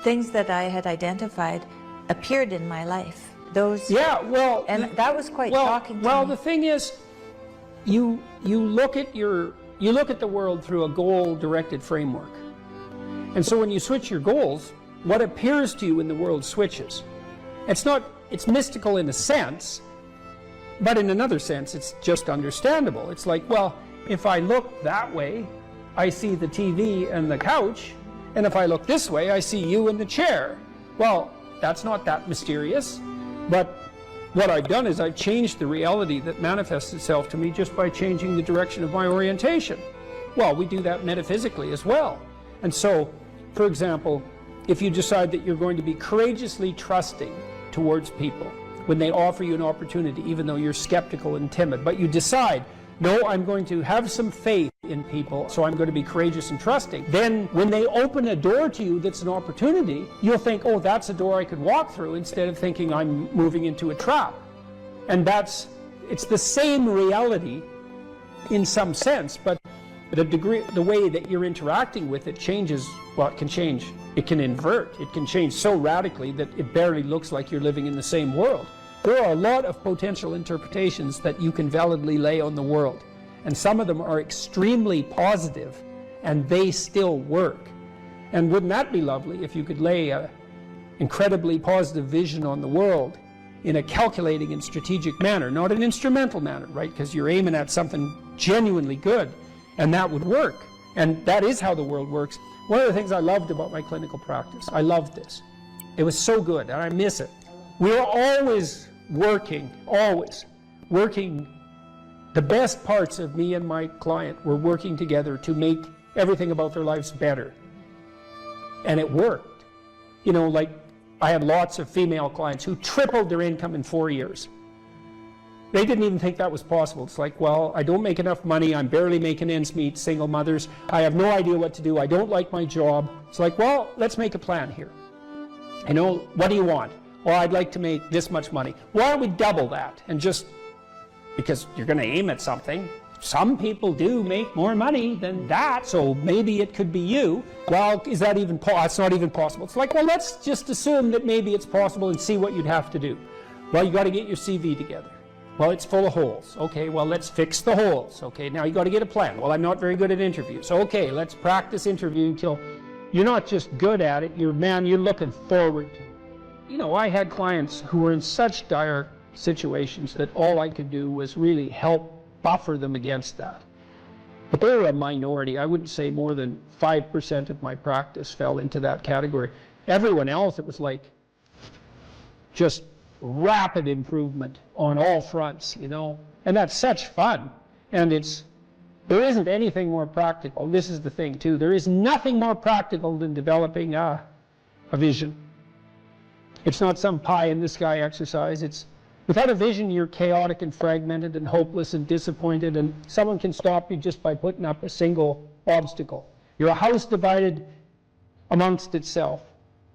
things that I had identified appeared in my life. those. Yeah, well, And that was quite shocking to well, me. the thing is, you look at the world through a goal-directed framework, and so when you switch your goals, what appears to you in the world switches. It's mystical in a sense, but in another sense, it's just understandable. It's like, well, if I look that way, I see the TV and the couch, and if I look this way, I see you in the chair. Well, that's not that mysterious, but what I've done is I've changed the reality that manifests itself to me just by changing the direction of my orientation. Well, we do that metaphysically as well. And so, for example, if you decide that you're going to be courageously trusting towards people when they offer you an opportunity, even though you're skeptical and timid, but you decide, no, I'm going to have some faith in people, so I'm going to be courageous and trusting. Then when they open a door to you that's an opportunity, you'll think, oh, that's a door I could walk through, instead of thinking I'm moving into a trap. And it's the same reality in some sense, but the way that you're interacting with it changes. Well, it can change. It can invert. It can change so radically that it barely looks like you're living in the same world. There are a lot of potential interpretations that you can validly lay on the world, and some of them are extremely positive, and they still work. And wouldn't that be lovely if you could lay an incredibly positive vision on the world in a calculating and strategic manner, not an instrumental manner, right? Because you're aiming at something genuinely good, and that would work. And that is how the world works. One of the things I loved about my clinical practice, I loved this. It was so good, and I miss it. We're always working. The best parts of me and my client were working together to make everything about their lives better. And it worked. You know, like I had lots of female clients who tripled their income in 4 years. They didn't even think that was possible. It's like, well, I don't make enough money. I'm barely making ends meet, single mothers. I have no idea what to do. I don't like my job. It's like, well, let's make a plan here. You know, what do you want? Well, I'd like to make this much money. Why don't we double that? And just, because you're going to aim at something. Some people do make more money than that, so maybe it could be you. Well, is that even possible? It's not even possible. It's like, well, let's just assume that maybe it's possible and see what you'd have to do. Well, you got to get your CV together. Well, it's full of holes. Okay, well, let's fix the holes. Okay, now you got to get a plan. Well, I'm not very good at interviews. Okay, let's practice interviewing till you're not just good at it, you're looking forward to it. You know, I had clients who were in such dire situations that all I could do was really help buffer them against that. But they were a minority. I wouldn't say more than 5% of my practice fell into that category. Everyone else, it was like just rapid improvement on all fronts, you know. And that's such fun. And there isn't anything more practical. This is the thing, too. There is nothing more practical than developing a vision. It's not some pie-in-the-sky exercise. Without a vision, you're chaotic and fragmented and hopeless and disappointed, and someone can stop you just by putting up a single obstacle. You're a house divided amongst itself.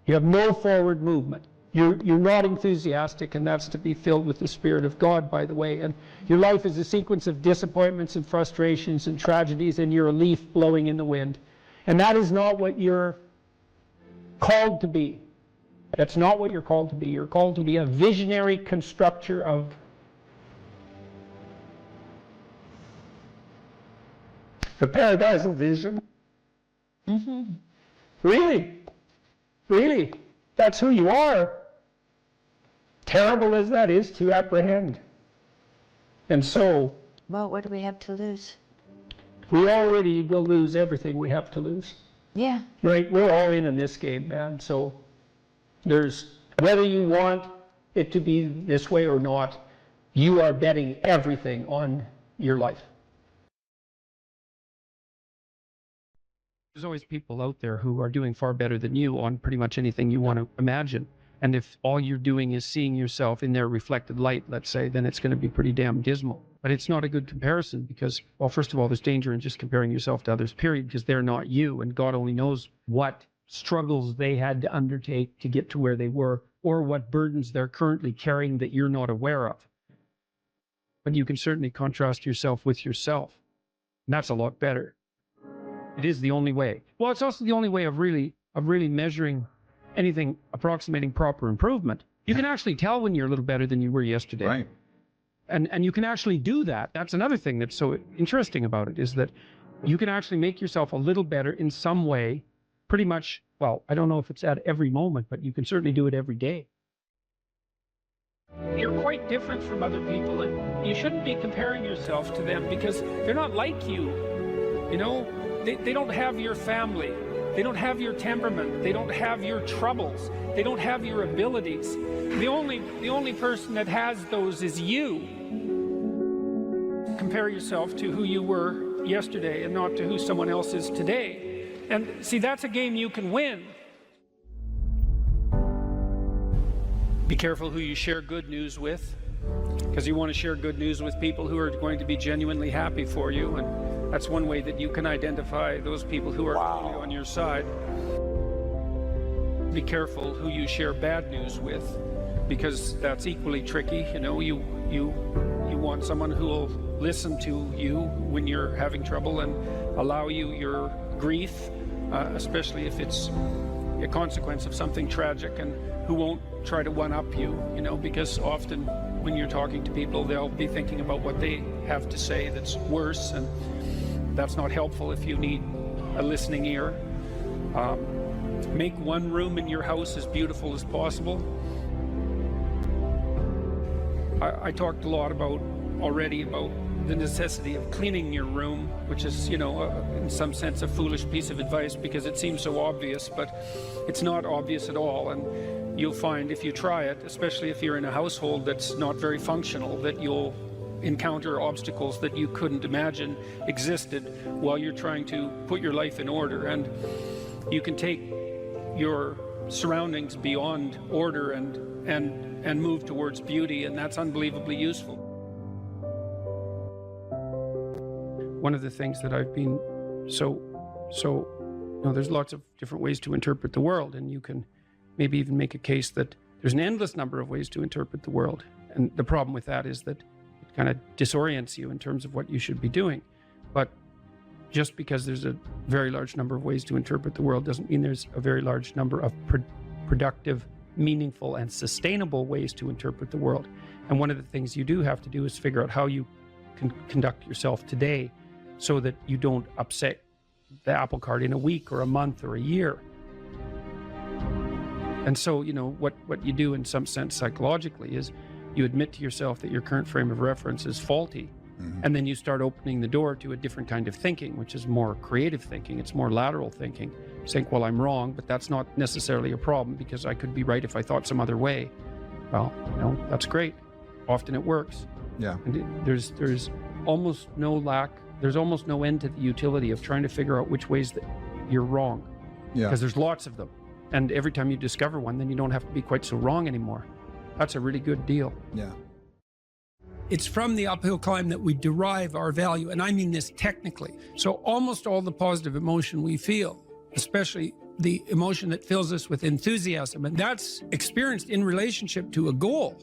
You have no forward movement. You're not enthusiastic, and that's to be filled with the Spirit of God, by the way. And your life is a sequence of disappointments and frustrations and tragedies, and you're a leaf blowing in the wind. And that is not what you're called to be. That's not what you're called to be. You're called to be a visionary constructor of the paradise of vision. Mm-hmm. Really, that's who you are. Terrible as that is to apprehend. And so, Well, what do we have to lose? we already will lose everything we have to lose. Yeah. Right? We're all in this game, man. So there's, whether you want it to be this way or not, you are betting everything on your life. There's always people out there who are doing far better than you on pretty much anything you want to imagine. And if all you're doing is seeing yourself in their reflected light, let's say, then it's going to be pretty damn dismal. But it's not a good comparison because, well, first of all, there's danger in just comparing yourself to others, period, because they're not you. And God only knows what struggles they had to undertake to get to where they were, or what burdens they're currently carrying that you're not aware of. But you can certainly contrast yourself with yourself. And that's a lot better. It is the only way. Well, it's also the only way of really measuring anything approximating proper improvement. You can actually tell when you're a little better than you were yesterday. Right. And you can actually do that. That's another thing that's so interesting about it, is that you can actually make yourself a little better in some way, pretty much, well, I don't know if it's at every moment, but you can certainly do it every day. You're quite different from other people, and you shouldn't be comparing yourself to them because they're not like you. You know, they don't have your family. They don't have your temperament. They don't have your troubles. They don't have your abilities. The only person that has those is you. Compare yourself to who you were yesterday and not to who someone else is today. And see, that's a game you can win. Be careful who you share good news with, because you want to share good news with people who are going to be genuinely happy for you, and that's one way that you can identify those people who are really on your side. Be careful who you share bad news with, because that's equally tricky. You know, you want someone who will listen to you when you're having trouble and allow you your grief, especially if it's a consequence of something tragic, and who won't try to one-up you, you know, because often when you're talking to people, they'll be thinking about what they have to say that's worse, and that's not helpful if you need a listening ear. Make one room in your house as beautiful as possible. I talked a lot already about the necessity of cleaning your room, which is, you know, in some sense a foolish piece of advice because it seems so obvious, but it's not obvious at all. And you'll find if you try it, especially if you're in a household that's not very functional, that you'll encounter obstacles that you couldn't imagine existed while you're trying to put your life in order. And you can take your surroundings beyond order and move towards beauty, and that's unbelievably useful. One of the things that I've been there's lots of different ways to interpret the world, and you can maybe even make a case that there's an endless number of ways to interpret the world. And the problem with that is that it kind of disorients you in terms of what you should be doing. But just because there's a very large number of ways to interpret the world doesn't mean there's a very large number of productive, meaningful, and sustainable ways to interpret the world. And one of the things you do have to do is figure out how you can conduct yourself today so that you don't upset the apple cart in a week or a month or a year. And so, you know, what you do in some sense psychologically is you admit to yourself that your current frame of reference is faulty. And then you start opening the door to a different kind of thinking, which is more creative thinking. It's more lateral thinking. Saying, well, I'm wrong, but that's not necessarily a problem because I could be right if I thought some other way. Well, you know, that's great. Often it works. Yeah. And there's almost no end to the utility of trying to figure out which ways that you're wrong. Yeah. Because there's lots of them. And every time you discover one, then you don't have to be quite so wrong anymore. That's a really good deal. Yeah. It's from the uphill climb that we derive our value, and I mean this technically. So almost all the positive emotion we feel, especially the emotion that fills us with enthusiasm, and that's experienced in relationship to a goal.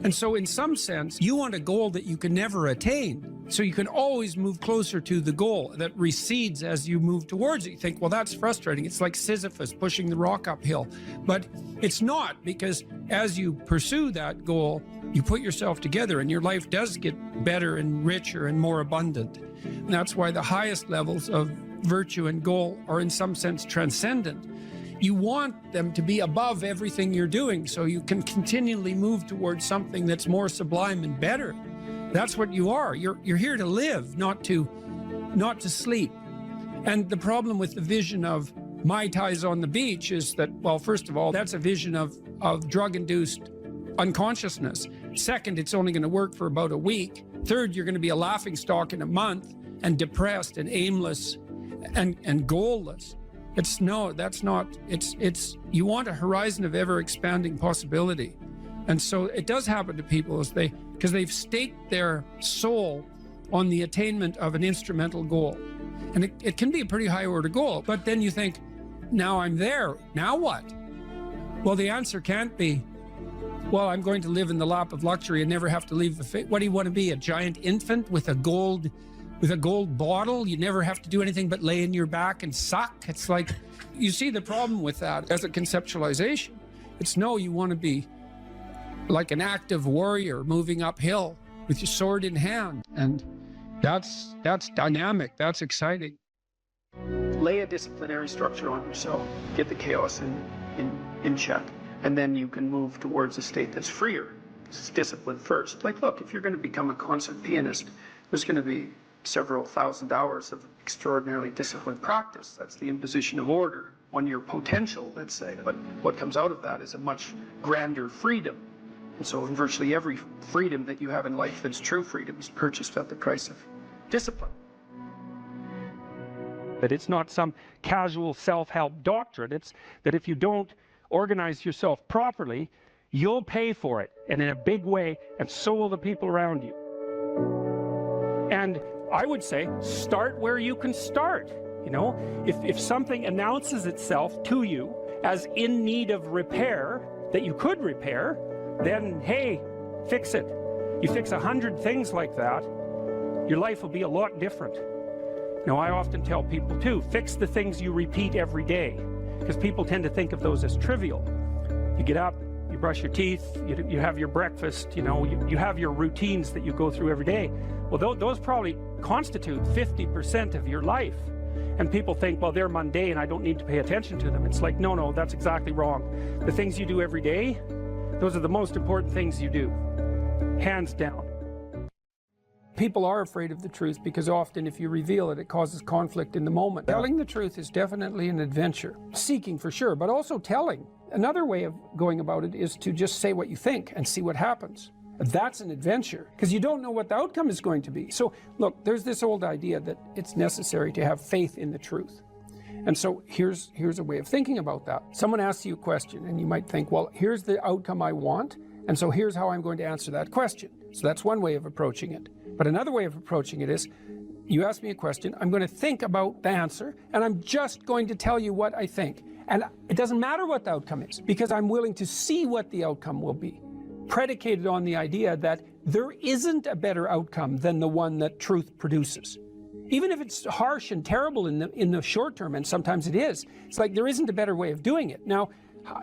And so in some sense, you want a goal that you can never attain. So you can always move closer to the goal that recedes as you move towards it. You think, well, that's frustrating. It's like Sisyphus pushing the rock uphill. But it's not, because as you pursue that goal, you put yourself together and your life does get better and richer and more abundant. And that's why the highest levels of virtue and goal are in some sense transcendent. You want them to be above everything you're doing so you can continually move towards something that's more sublime and better. That's what you are. You're here to live, not to sleep. And the problem with the vision of Mai Tais on the beach is that, well, first of all, that's a vision of drug-induced unconsciousness. Second, it's only going to work for about a week. Third, you're going to be a laughingstock in a month and depressed and aimless and goalless. You want a horizon of ever expanding possibility. And so it does happen to people because they've staked their soul on the attainment of an instrumental goal. And it can be a pretty high order goal, but then you think, now I'm there, now what? Well, the answer can't be, well, I'm going to live in the lap of luxury and never have to leave the face. What do you want to be, a giant infant with a gold bottle? You never have to do anything but lay in your back and suck. It's like, you see the problem with that as a conceptualization. It's no, you want to be like an active warrior moving uphill with your sword in hand. And that's dynamic, that's exciting. Lay a disciplinary structure on yourself. Get the chaos in check. And then you can move towards a state that's freer. It's discipline first. Like, look, if you're going to become a concert pianist, there's going to be several thousand hours of extraordinarily disciplined practice. That's the imposition of order on your potential, let's say. But what comes out of that is a much grander freedom. And so virtually every freedom that you have in life that's true freedom is purchased at the price of discipline. That it's not some casual self-help doctrine. It's that if you don't organize yourself properly, you'll pay for it, and in a big way, and so will the people around you. And I would say, start where you can start. You know, if something announces itself to you as in need of repair, that you could repair, then hey, fix it. You fix 100 things like that, your life will be a lot different. Now, I often tell people too, fix the things you repeat every day, because people tend to think of those as trivial. You get up, you brush your teeth, you have your breakfast, you know, you have your routines that you go through every day. Well, those probably constitute 50% of your life. And people think, well, they're mundane, I don't need to pay attention to them. It's like, no, that's exactly wrong. The things you do every day, those are the most important things you do, hands down. People are afraid of the truth because often if you reveal it, it causes conflict in the moment. Telling the truth is definitely an adventure. Seeking for sure, but also telling. Another way of going about it is to just say what you think and see what happens. That's an adventure because you don't know what the outcome is going to be. So look, there's this old idea that it's necessary to have faith in the truth. And so here's a way of thinking about that. Someone asks you a question and you might think, well, here's the outcome I want, and so here's how I'm going to answer that question. So that's one way of approaching it. But another way of approaching it is, you ask me a question, I'm going to think about the answer, and I'm just going to tell you what I think. And it doesn't matter what the outcome is, because I'm willing to see what the outcome will be, predicated on the idea that there isn't a better outcome than the one that truth produces. Even if it's harsh and terrible in the short term, and sometimes it is, it's like there isn't a better way of doing it. Now,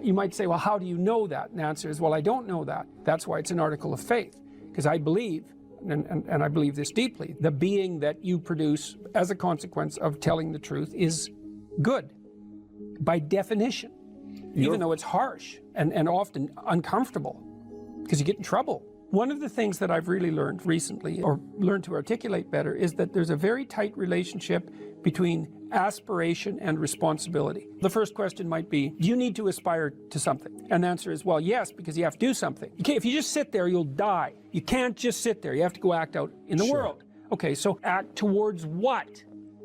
you might say, well, how do you know that? And the answer is, well, I don't know that. That's why it's an article of faith, because I believe, and I believe this deeply, the being that you produce as a consequence of telling the truth is good, by definition, even though it's harsh and often uncomfortable, because you get in trouble. One of the things that I've really learned recently, or learned to articulate better, is that there's a very tight relationship between aspiration and responsibility. The first question might be, do you need to aspire to something? And the answer is, well, yes, because you have to do something. If you just sit there, you'll die. You can't just sit there. You have to go act out in the world. Okay, so act towards what?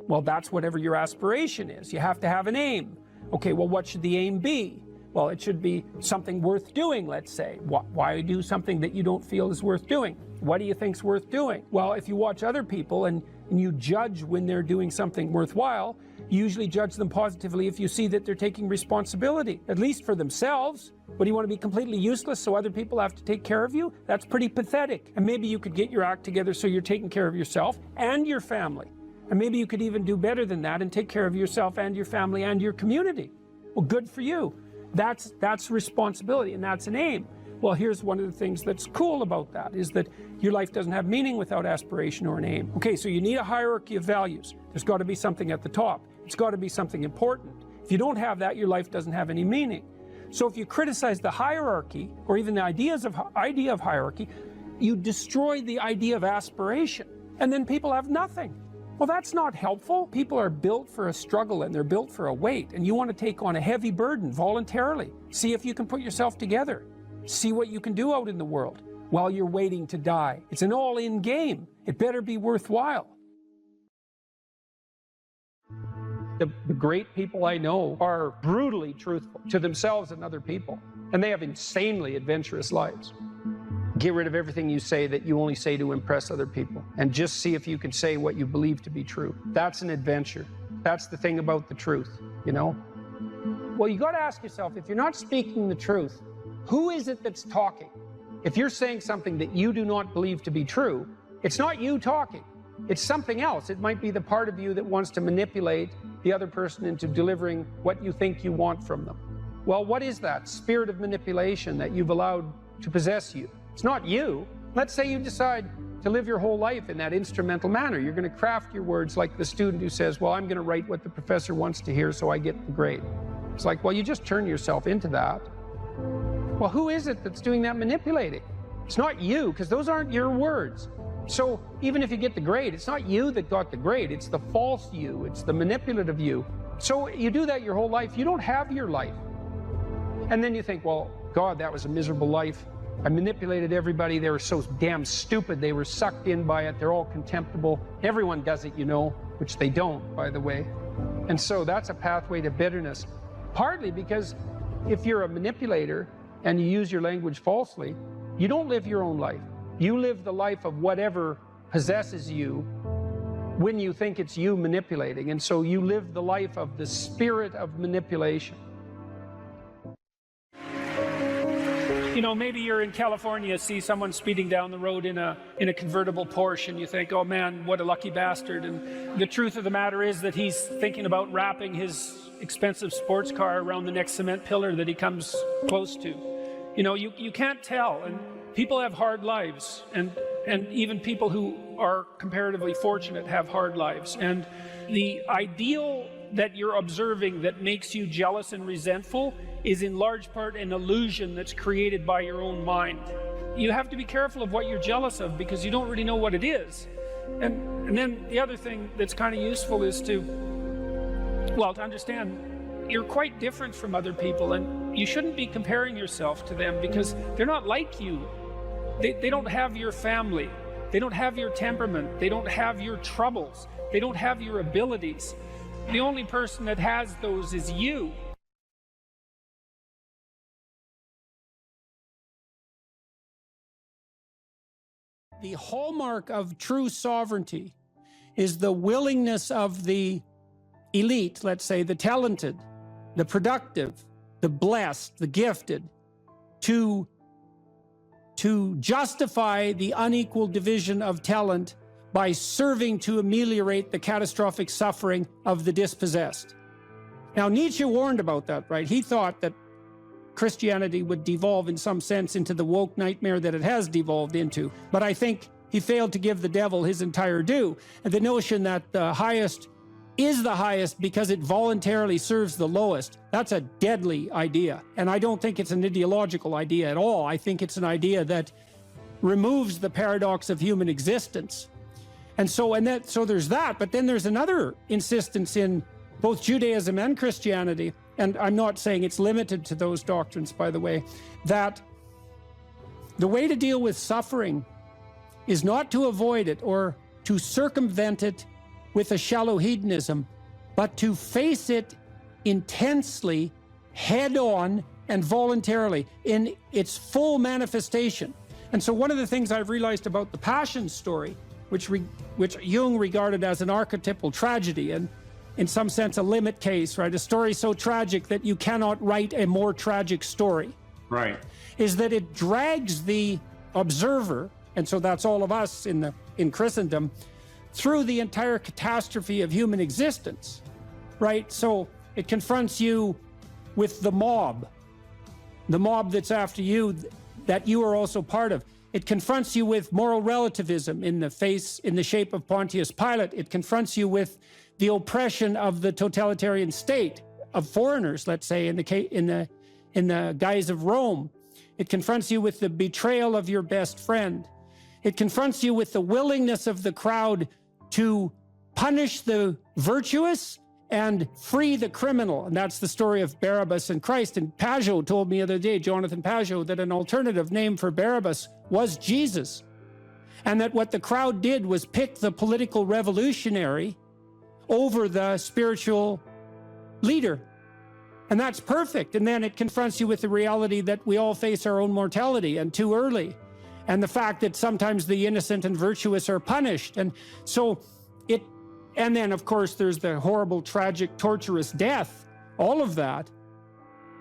Well, that's whatever your aspiration is. You have to have an aim. Okay, well, what should the aim be? Well, it should be something worth doing, let's say. Why do something that you don't feel is worth doing? What do you think's worth doing? Well, if you watch other people and you judge when they're doing something worthwhile, you usually judge them positively if you see that they're taking responsibility, at least for themselves. What, do you want to be completely useless so other people have to take care of you? That's pretty pathetic. And maybe you could get your act together so you're taking care of yourself and your family. And maybe you could even do better than that and take care of yourself and your family and your community. Well, good for you. That's responsibility, and that's an aim. Well, here's one of the things that's cool about that, is that your life doesn't have meaning without aspiration or an aim. Okay, so you need a hierarchy of values. There's got to be something at the top. It's got to be something important. If you don't have that, your life doesn't have any meaning. So if you criticize the hierarchy, or even the idea of hierarchy, you destroy the idea of aspiration, and then people have nothing. Well, that's not helpful. People are built for a struggle and they're built for a weight, and you want to take on a heavy burden voluntarily. See if you can put yourself together. See what you can do out in the world while you're waiting to die. It's an all-in game. It better be worthwhile. The great people I know are brutally truthful to themselves and other people, and they have insanely adventurous lives. Get rid of everything you say that you only say to impress other people, and just see if you can say what you believe to be true. That's an adventure. That's the thing about the truth, you know? Well, you got to ask yourself, if you're not speaking the truth, who is it that's talking? If you're saying something that you do not believe to be true, it's not you talking. It's something else. It might be the part of you that wants to manipulate the other person into delivering what you think you want from them. Well, what is that spirit of manipulation that you've allowed to possess you. It's not you. Let's say you decide to live your whole life in that instrumental manner. You're going to craft your words like the student who says, well, I'm going to write what the professor wants to hear so I get the grade. It's like, well, you just turn yourself into that. Well, who is it that's doing that manipulating? It's not you, because those aren't your words. So even if you get the grade, it's not you that got the grade. It's the false you. It's the manipulative you. So you do that your whole life. You don't have your life. And then you think, well, God, that was a miserable life. I manipulated everybody. They were so damn stupid. They were sucked in by it. They're all contemptible. Everyone does it, you know, which they don't, by the way. And so that's a pathway to bitterness. Partly because if you're a manipulator and you use your language falsely, you don't live your own life. You live the life of whatever possesses you when you think it's you manipulating. And so you live the life of the spirit of manipulation. You know, maybe you're in California, see someone speeding down the road in a convertible Porsche, and you think, oh man, what a lucky bastard. And the truth of the matter is that he's thinking about wrapping his expensive sports car around the next cement pillar that he comes close to. You know, you can't tell. And people have hard lives, and even people who are comparatively fortunate have hard lives. And the ideal that you're observing that makes you jealous and resentful is in large part an illusion that's created by your own mind. You have to be careful of what you're jealous of because you don't really know what it is. And then the other thing that's kind of useful is to understand you're quite different from other people, and you shouldn't be comparing yourself to them because they're not like you. They don't have your family. They don't have your temperament. They don't have your troubles. They don't have your abilities. The only person that has those is you. The hallmark of true sovereignty is the willingness of the elite, let's say the talented, the productive, the blessed, the gifted, to justify the unequal division of talent by serving to ameliorate the catastrophic suffering of the dispossessed. Now, Nietzsche warned about that, right? He thought that Christianity would devolve in some sense into the woke nightmare that it has devolved into. But I think he failed to give the devil his entire due. And the notion that the highest is the highest because it voluntarily serves the lowest, that's a deadly idea. And I don't think it's an ideological idea at all. I think it's an idea that removes the paradox of human existence. And so there's that, but then there's another insistence in both Judaism and Christianity, and I'm not saying it's limited to those doctrines, by the way, that the way to deal with suffering is not to avoid it or to circumvent it with a shallow hedonism, but to face it intensely, head on, and voluntarily in its full manifestation. And so one of the things I've realized about the Passion story, which Jung regarded as an archetypal tragedy, and in some sense a limit case, right? A story so tragic that you cannot write a more tragic story. Right. Is that it drags the observer, and so that's all of us in Christendom, through the entire catastrophe of human existence, right? So it confronts you with the mob that's after you, that you are also part of. It confronts you with moral relativism in the shape of Pontius Pilate. It confronts you with the oppression of the totalitarian state of foreigners, let's say, in the guise of Rome. It confronts you with the betrayal of your best friend. It confronts you with the willingness of the crowd to punish the virtuous and free the criminal. And that's the story of Barabbas and Christ. And Pajot told me the other day, Jonathan Pajot, that an alternative name for Barabbas was Jesus. And that what the crowd did was pick the political revolutionary over the spiritual leader. And that's perfect. And then it confronts you with the reality that we all face our own mortality, and too early. And the fact that sometimes the innocent and virtuous are punished. And so and then of course there's the horrible, tragic, torturous death, all of that.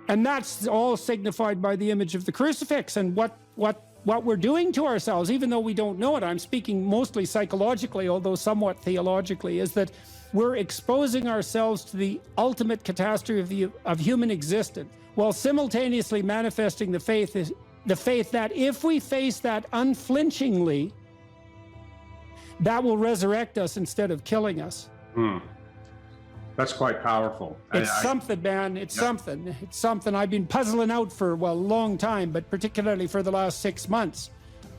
And that's all signified by the image of the crucifix and what we're doing to ourselves, even though we don't know it. I'm speaking mostly psychologically, although somewhat theologically, is that we're exposing ourselves to the ultimate catastrophe of human existence while simultaneously manifesting the faith the faith that if we face that unflinchingly, that will resurrect us instead of killing us. That's quite powerful. It's something, man. It's something. It's something I've been puzzling out for, well, a long time, but particularly for the last 6 months.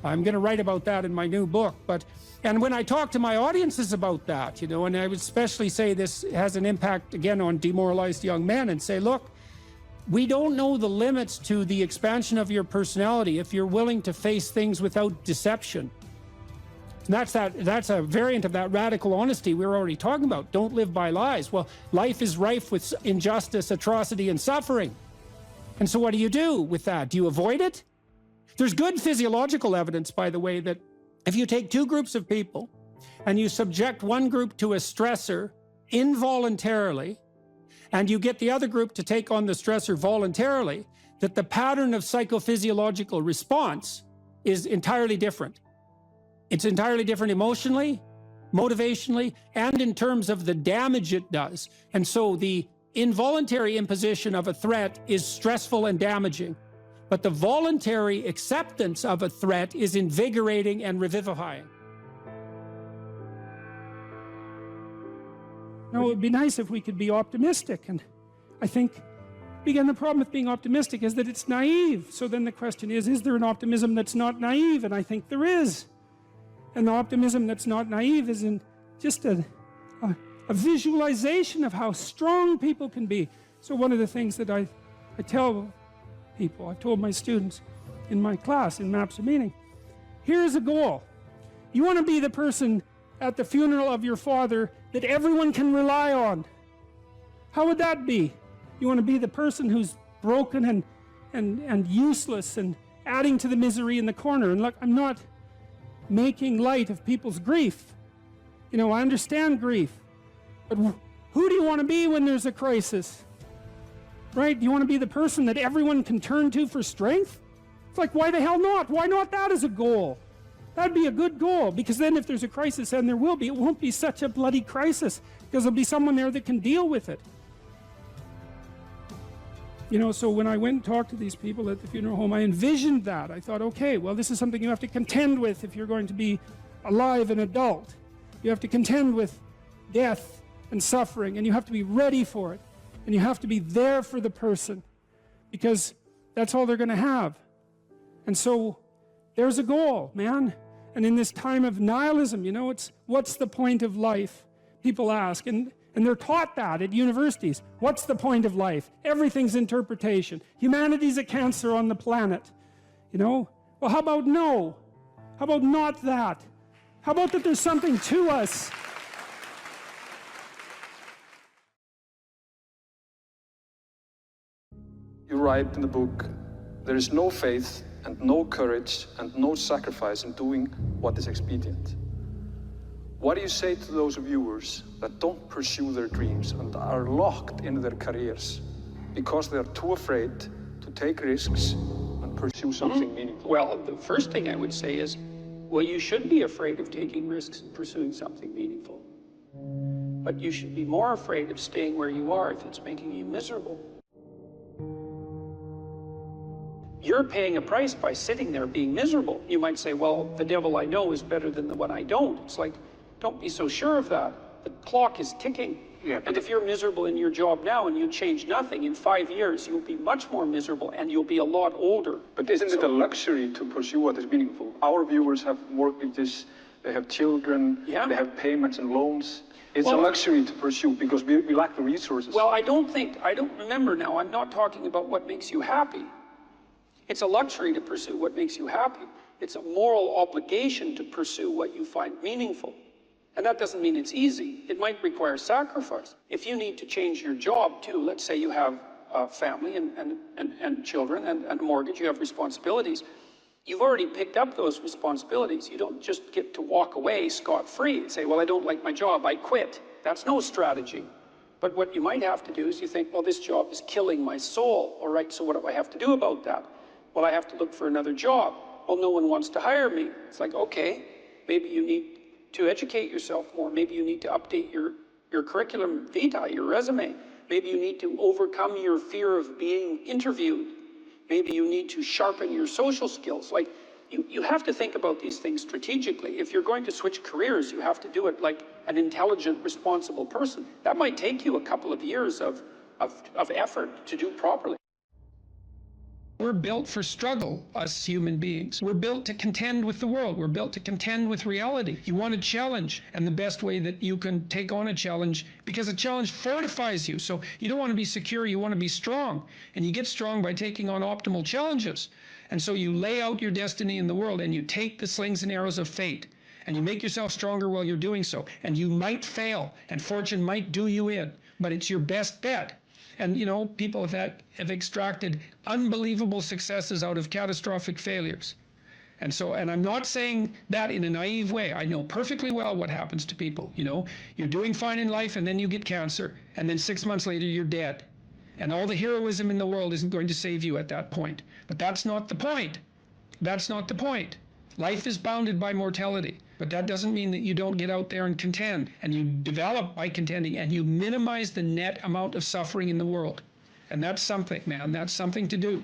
I'm going to write about that in my new book. And when I talk to my audiences about that, you know, and I would especially say this has an impact, again, on demoralized young men, and say, look, we don't know the limits to the expansion of your personality if you're willing to face things without deception. And that's a variant of that radical honesty we were already talking about. Don't live by lies. Well, life is rife with injustice, atrocity, and suffering. And so what do you do with that? Do you avoid it? There's good physiological evidence, by the way, that if you take two groups of people and you subject one group to a stressor involuntarily, and you get the other group to take on the stressor voluntarily, that the pattern of psychophysiological response is entirely different. It's entirely different emotionally, motivationally, and in terms of the damage it does. And so the involuntary imposition of a threat is stressful and damaging, but the voluntary acceptance of a threat is invigorating and revivifying. Now, it would be nice if we could be optimistic, and I think, again, the problem with being optimistic is that it's naive. So then the question is there an optimism that's not naive? And I think there is. And the optimism that's not naive is in just a visualization of how strong people can be. So one of the things that I tell people, I told my students in my class, in Maps of Meaning, here's a goal. You want to be the person at the funeral of your father that everyone can rely on. How would that be? You want to be the person who's broken and useless and adding to the misery in the corner. And look, I'm not making light of people's grief. You know, I understand grief. But who do you want to be when there's a crisis? Right? Do you want to be the person that everyone can turn to for strength? It's like, why the hell not? Why not that as a goal? That'd be a good goal, because then if there's a crisis, and there will be, it won't be such a bloody crisis, because there'll be someone there that can deal with it. You know, so when I went and talked to these people at the funeral home, I envisioned that. I thought, okay, well, this is something you have to contend with if you're going to be alive and adult. You have to contend with death and suffering, and you have to be ready for it. And you have to be there for the person, because that's all they're going to have. And so there's a goal, man. And in this time of nihilism, you know, it's what's the point of life? People ask, and they're taught that at universities. What's the point of life? Everything's interpretation. Humanity's a cancer on the planet. You know? Well, how about no? How about not that? How about that there's something to us? You write in the book, there is no faith and no courage and no sacrifice in doing what is expedient. What do you say to those viewers that don't pursue their dreams and are locked in their careers because they are too afraid to take risks and pursue something meaningful? Well, the first thing I would say is, well, you should be afraid of taking risks and pursuing something meaningful. But you should be more afraid of staying where you are if it's making you miserable. You're paying a price by sitting there being miserable. You might say, well, the devil I know is better than the one I don't. It's like, don't be so sure of that. The clock is ticking. Yeah, and if you're miserable in your job now and you change nothing, in 5 years, you'll be much more miserable and you'll be a lot older. But isn't it a luxury to pursue what is meaningful? Our viewers have mortgages, they have children, they have payments and loans. It's a luxury to pursue because we lack the resources. Well, I don't remember now, I'm not talking about what makes you happy. It's a luxury to pursue what makes you happy. It's a moral obligation to pursue what you find meaningful. And that doesn't mean it's easy. It might require sacrifice. If you need to change your job too, let's say you have a family and children and a mortgage, you have responsibilities. You've already picked up those responsibilities. You don't just get to walk away scot-free and say, well, I don't like my job, I quit. That's no strategy. But what you might have to do is you think, well, this job is killing my soul. All right, so what do I have to do about that? Well, I have to look for another job. Well, no one wants to hire me. It's like, okay, maybe you need to educate yourself more. Maybe you need to update your curriculum vitae, your resume. Maybe you need to overcome your fear of being interviewed. Maybe you need to sharpen your social skills. Like, you have to think about these things strategically. If you're going to switch careers, you have to do it like an intelligent, responsible person. That might take you a couple of years of effort to do properly. We're built for struggle, us human beings. We're built to contend with the world. We're built to contend with reality. You want a challenge, and the best way that you can take on a challenge, because a challenge fortifies you. So you don't want to be secure, you want to be strong. And you get strong by taking on optimal challenges. And so you lay out your destiny in the world, and you take the slings and arrows of fate, and you make yourself stronger while you're doing so. And you might fail, and fortune might do you in, but it's your best bet. And, you know, people have extracted unbelievable successes out of catastrophic failures. And so, and I'm not saying that in a naive way. I know perfectly well what happens to people. You know, you're doing fine in life, and then you get cancer, and then 6 months later you're dead. And all the heroism in the world isn't going to save you at that point. But that's not the point. That's not the point. Life is bounded by mortality. But that doesn't mean that you don't get out there and contend. And you develop by contending, and you minimize the net amount of suffering in the world. And that's something, man. That's something to do.